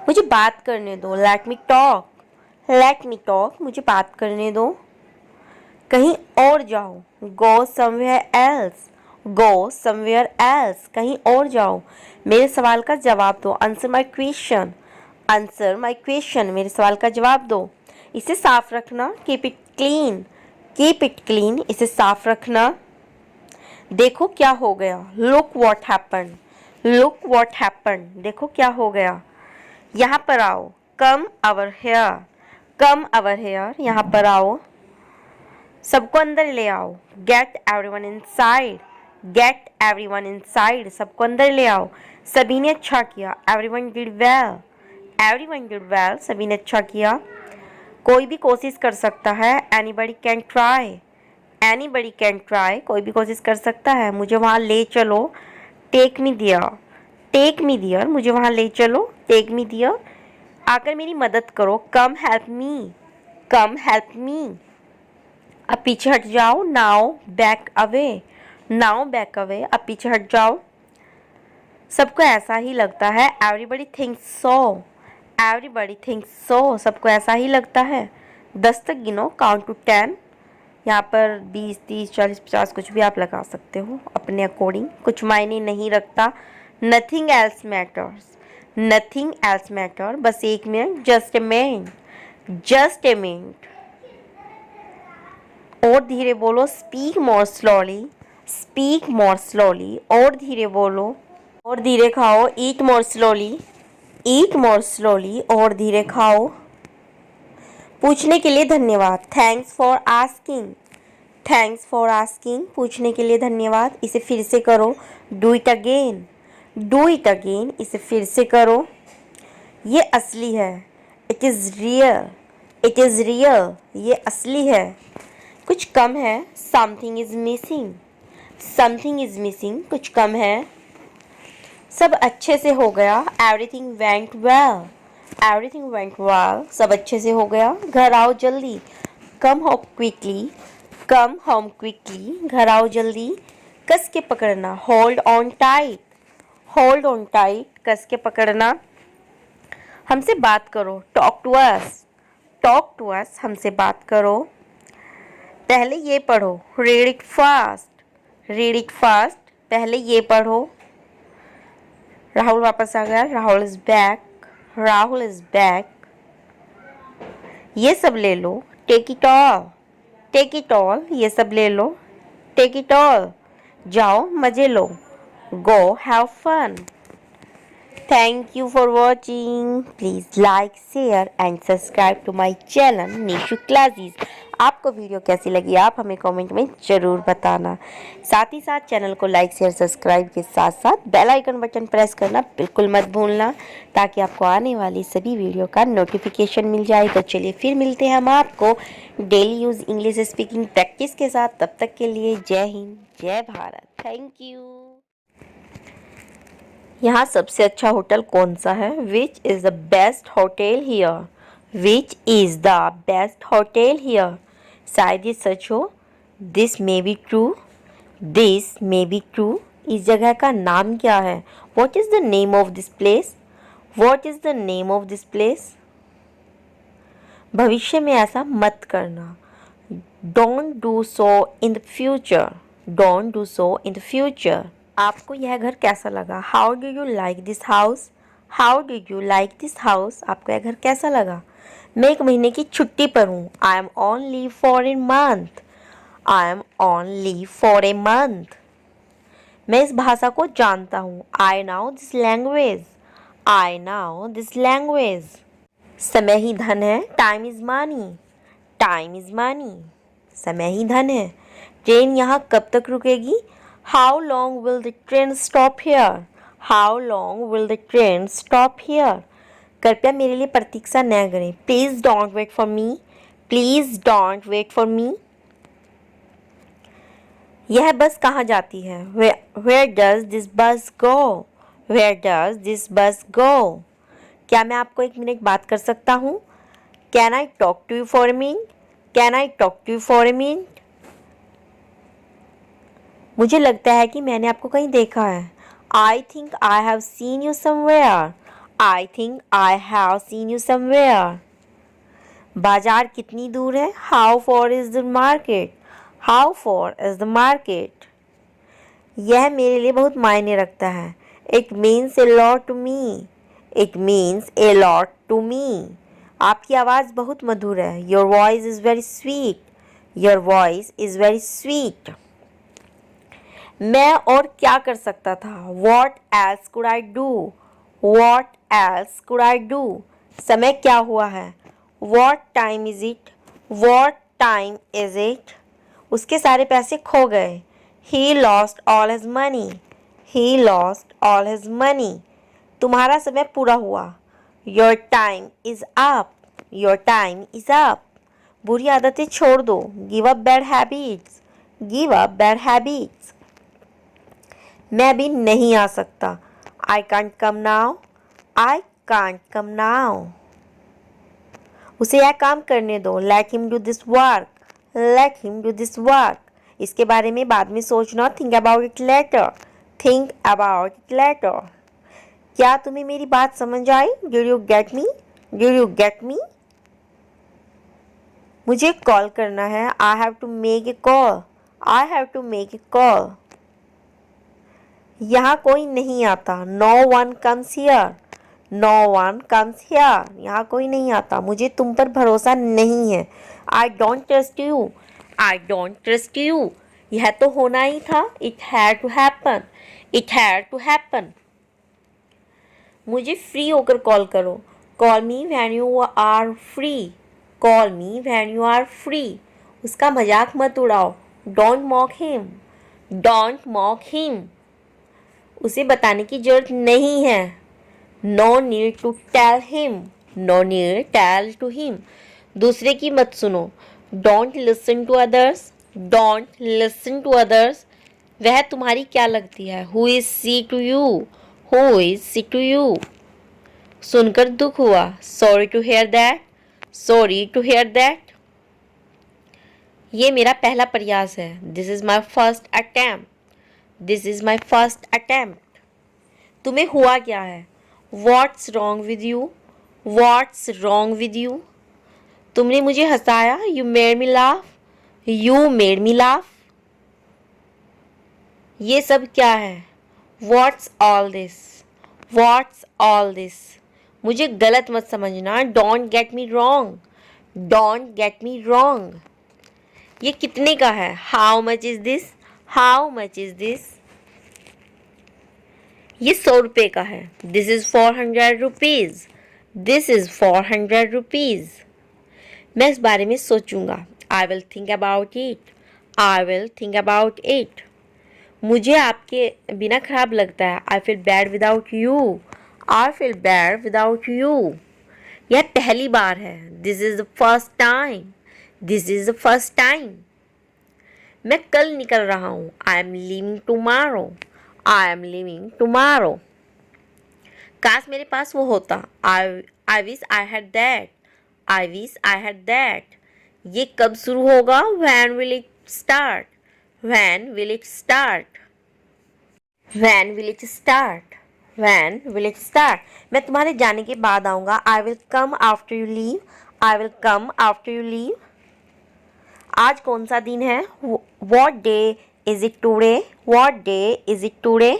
मुझे बात करने दो, let me talk, let me talk, मुझे बात करने दो। कहीं और जाओ, go somewhere else, go somewhere else, कहीं और जाओ। मेरे सवाल का जवाब दो, answer my question, answer my question, मेरे सवाल का जवाब दो। इसे साफ रखना, keep it clean, keep it clean, इसे साफ रखना। देखो क्या हो गया, look what happen, look what happen, देखो क्या हो गया। यहाँ पर आओ, कम अवर हेयर, कम अवर हेयर, यहाँ पर आओ। सबको अंदर ले आओ, get everyone inside, get everyone inside, सबको अंदर ले आओ। सभी ने अच्छा किया, everyone did well, everyone did well, सभी ने अच्छा किया। कोई भी कोशिश कर सकता है, anybody can try, anybody can try, कोई भी कोशिश कर सकता है। मुझे वहाँ ले चलो, टेक मी दियर, टेक मी दियर, मुझे वहाँ ले चलो, टेक मी दियर। आकर मेरी मदद करो, कम हेल्प मी, कम हेल्प मी। अब पीछे हट जाओ, now back away, now back away, अब पीछे हट जाओ। सबको ऐसा ही लगता है, एवरीबडी थिंक्स सो, एवरीबडी थिंक्स सो, सबको ऐसा ही लगता है। 10 तक गिनो, काउंट टू 10। यहाँ पर 20, 30, 40, 50 कुछ भी आप लगा सकते हो अपने अकॉर्डिंग, कुछ मायने नहीं रखता। Nothing else matters, nothing else matter, बस एक minute, just a minute, just a minute. और धीरे बोलो, speak more slowly, speak more slowly, और धीरे बोलो। और धीरे खाओ, ईट मोर स्लोली, ईट मोर स्लोली, और धीरे खाओ। पूछने के लिए धन्यवाद, thanks for asking, thanks for asking, पूछने के लिए धन्यवाद। इसे फिर से करो, do it again, do it again, इसे फिर से करो। ये असली है, it is real, it is real, ये असली है। कुछ कम है, something is missing, something is missing, कुछ कम है। सब अच्छे से हो गया, everything went well, everything went well, सब अच्छे से हो गया। घर आओ जल्दी, come home quickly, come home quickly, घर आओ जल्दी। कस के पकड़ना, hold on tight, hold on tight, कस के पकड़ना। हमसे बात करो, talk to us, talk to us, हमसे बात करो। पहले ये पढ़ो, read it fast, read it fast, पहले ये पढ़ो। राहुल वापस आ गया, Rahul is back, Rahul is back. ये सब ले लो, take it all, take it all, ये सब ले लो, टेक इट ऑल। जाओ मजे लो, go have fun. Thank you for watching. Please like, share and subscribe to my channel Nishu Classes. आपको वीडियो कैसी लगी आप हमें कमेंट में ज़रूर बताना। साथ ही साथ चैनल को लाइक शेयर सब्सक्राइब के साथ साथ बेल आइकन बटन प्रेस करना बिल्कुल मत भूलना, ताकि आपको आने वाली सभी वीडियो का नोटिफिकेशन मिल जाए। तो चलिए फिर मिलते हैं हम आपको daily use English speaking practice के साथ। तब तक के लिए जय हिंद, जय भारत, थैंक यू। यहाँ सबसे अच्छा होटल कौन सा है? Which is the best hotel here, which is the best hotel here. शायद ये सच हो, this may be true, this may be true. इस जगह का नाम क्या है? What is the name of this place, what is the name of this place. भविष्य में ऐसा मत करना, don't do so in the future, don't do so in the future. आपको यह घर कैसा लगा? How do you like this house, how do you like this house. आपको यह घर कैसा लगा? मैं 1 महीने की छुट्टी पर हूँ, I M on leave for a month, I am on leave for a month. मैं इस भाषा को जानता हूँ, I now this language, I now this language. समय ही धन है, time is money, time is money, समय ही धन है। ट्रेन यहाँ कब तक रुकेगी? How long will the train stop here? How long will the train stop here? कृपया मेरे लिए प्रतीक्षा न करें, Please don't wait for me, Please don't wait for me. यह बस कहाँ जाती है? Where does this bus go? Where does this bus go? क्या मैं आपको 1 मिनट बात कर सकता हूँ? Can I talk to you for a minute? Can I talk to you for a minute? मुझे लगता है कि मैंने आपको कहीं देखा है, I think I have seen you somewhere, I think I have seen you somewhere. बाजार कितनी दूर है? How far is the market, how far is the market. यह मेरे लिए बहुत मायने रखता है, It means a lot to me, It means a lot to me. आपकी आवाज़ बहुत मधुर है, Your voice is very sweet, Your voice is very sweet. मैं और क्या कर सकता था? What else could I do? What else could I do? समय क्या हुआ है? What time is it? What time is it? उसके सारे पैसे खो गए, He lost all his money, He lost all his money. तुम्हारा समय पूरा हुआ, Your time is up, your time is up. बुरी आदतें छोड़ दो, give up bad habits, give up bad habits. मैं अभी नहीं आ सकता, I can't come now, I can't come now. उसे यह काम करने दो, let him do this work, let him do this work. इसके बारे में बाद में सोचना, think about it later, think about it later. क्या तुम्हें मेरी बात समझ आई? Did you get me? Did you get me? मुझे कॉल करना है, I have to make a call, I have to make a call. यहाँ कोई नहीं आता, no one comes here, no one comes here. यहाँ कोई नहीं आता, मुझे तुम पर भरोसा नहीं है, I don't trust you, I don't trust you. यह तो होना ही था, it had to happen, it had to happen. मुझे फ्री होकर कॉल करो, call me when you are free, call me when you are free. उसका मजाक मत उड़ाओ, don't mock him, don't mock him. उसे बताने की जरूरत नहीं है, no need to tell him, no need tell to him. दूसरे की मत सुनो, don't listen to others, don't listen to others. वह तुम्हारी क्या लगती है, who is she to you, who is she to you. सुनकर दुख हुआ, sorry to hear that, sorry to hear that. ये मेरा पहला प्रयास है, this is my first attempt, this is my first attempt. तुम्हें हुआ क्या है, what's wrong with you, what's wrong with you. तुमने मुझे हंसाया, you made me laugh, you made me laugh. ये सब क्या है, what's all this, what's all this. मुझे गलत मत समझना, don't get me wrong, don't get me wrong. ये कितने का है, how much is this, how much is this. ये 100 रुपये का है, this is 400 rupees, this is 400 rupees. मैं इस बारे में सोचूंगा, I will think about it, I will think about it. मुझे आपके बिना खराब लगता है, I feel bad without you, I feel bad without you. यह पहली बार है, this is the first time, this is the first time. मैं कल निकल रहा हूँ, I am leaving tomorrow, I am leaving tomorrow. काश मेरे पास वो होता, I wish I had that, I wish I had that. ये कब शुरू होगा, when will it start, when will it start, when will it start, when will it start. मैं तुम्हारे जाने के बाद आऊँगा, I will come after you leave, I will come after you leave. आज कौन सा दिन है, what day is it today, what day is it today.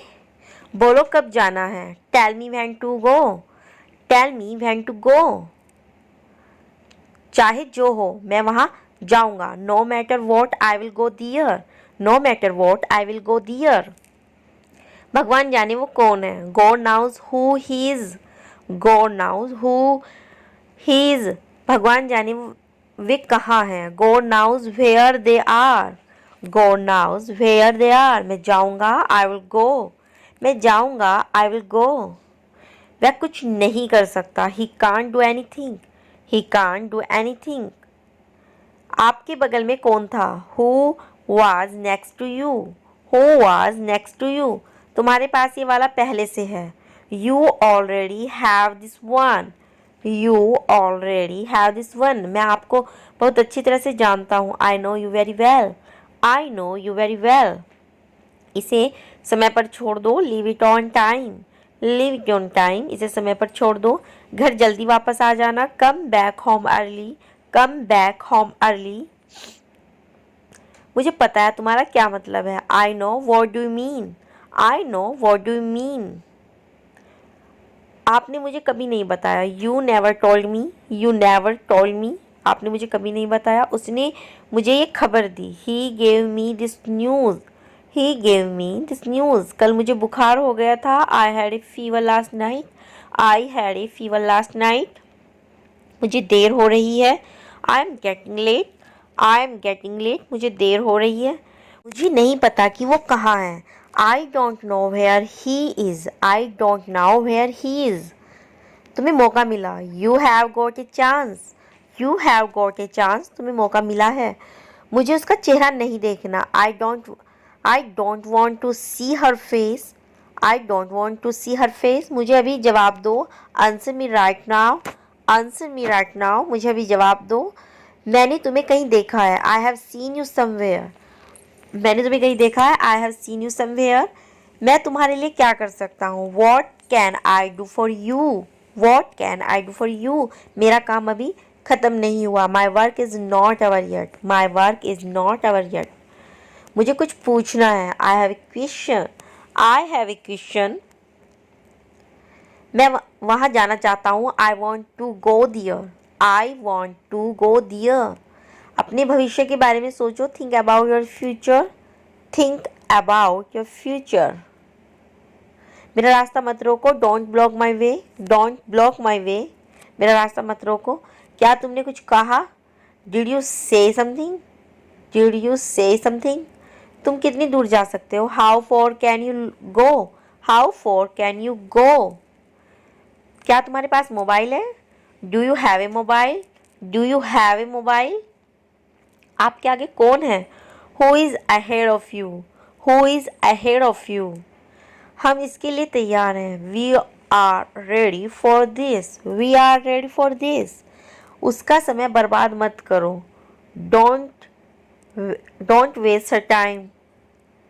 बोलो कब जाना है, tell me when to go, tell me when to go. चाहे जो हो मैं वहाँ जाऊँगा, no matter what I will go there, no matter what I will go दियर। भगवान जाने वो कौन है, God knows who he is, God knows who he is. भगवान जाने वे कहाँ हैं, God knows where they are, God knows where they are. मैं जाऊँगा, आई विल गो, मैं जाऊँगा, आई विल गो। वह कुछ नहीं कर सकता, he can't do anything, he can't do anything. आपके बगल में कौन था, who was next to you, who was next to you. तुम्हारे पास ये वाला पहले से है, you already have this one, you already have this one. मैं आपको बहुत अच्छी तरह से जानता हूँ, I know you very well, I know you very well. इसे समय पर छोड़ दो, leave it on time, leave it on time. इसे समय पर छोड़ दो, घर जल्दी वापस आ जाना, come back home early, come back home early. मुझे पता है तुम्हारा क्या मतलब है, I know what do you mean, I know what do you mean. आपने मुझे कभी नहीं बताया, you never told me, you never told me. आपने मुझे कभी नहीं बताया, उसने मुझे ये खबर दी, he gave me this news, he gave me this news. कल मुझे बुखार हो गया था, आई had a fever last night, I had a fever last night. मुझे देर हो रही है, I am getting late, I am getting late. मुझे देर हो रही है, मुझे नहीं पता कि वो कहाँ है, I don't know where he is, I don't know where he is. तुम्हें मौका मिला, you have got a chance, you have got a chance, तुम्हें मौका मिला है। मुझे उसका चेहरा नहीं देखना। I don't want to see her face. I don't want to see her face. मुझे अभी जवाब दो। Answer me right now. Answer me right now. मुझे अभी जवाब दो। मैंने तुम्हें कहीं देखा है। I have seen you somewhere. मैंने तुम्हें कहीं देखा है। I have seen you somewhere. मैं तुम्हारे लिए क्या कर सकता हूँ। What can I do for you. What can I do for you. मेरा काम अभी ख़त्म नहीं हुआ। My work is not our yet. My work is not our yet. मुझे कुछ पूछना है। I have A question. I have A question. मैं वहाँ जाना चाहता हूँ। I want to go there. I want to go there. अपने भविष्य के बारे में सोचो। Think about your future. Think about your future. मेरा रास्ता मत रोको। Don't block my way. Don't block my way. मेरा रास्ता मत रोको। क्या तुमने कुछ कहा। Did you say something. Did you say something. तुम कितनी दूर जा सकते हो। How far can you go. How far can you गो। क्या तुम्हारे पास मोबाइल है। Do you have a mobile. Do you have a mobile. आपके आगे कौन है। Who is ahead of you. Who is ahead of you. हम इसके लिए तैयार हैं। We are ready for this. We are ready for this. उसका समय बर्बाद मत करो। Don't waste time.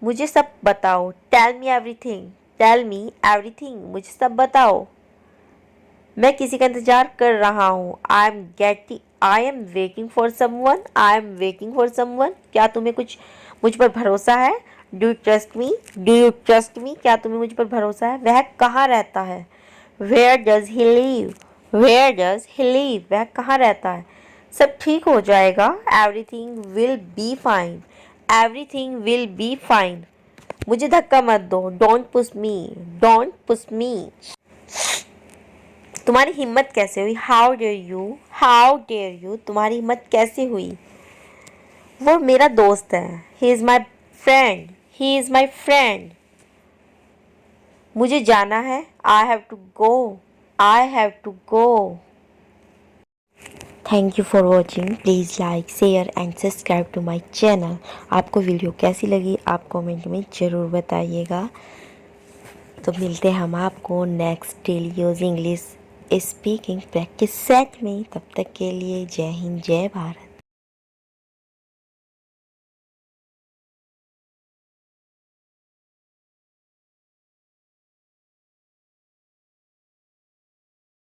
मुझे सब बताओ। Tell me everything. Tell me everything. मुझे सब बताओ। मैं किसी का इंतजार कर रहा हूँ। I am waiting for someone. I am waiting for someone. क्या तुम्हें कुछ मुझ पर भरोसा है। Do you trust me. Do you trust me. क्या तुम्हें मुझ पर भरोसा है। वह कहाँ रहता है। Where does he live. Where does he live. वह कहाँ रहता है। सब ठीक हो जाएगा। Everything will be fine. Everything will be fine. मुझे धक्का मत दो। Don't push me. Don't push me. तुम्हारी हिम्मत कैसे हुई। How dare you. How dare you. तुम्हारी हिम्मत कैसे हुई। वो मेरा दोस्त है। He is my friend. He is my friend. मुझे जाना है। I have to go. I have to go. Thank you for watching. Please like share and subscribe to my channel. आपको वीडियो कैसी लगी आप कमेंट में ज़रूर बताइएगा। तो मिलते हैं हम आपको next daily use English speaking practice set में। तब तक के लिए जय हिंद जय भारत।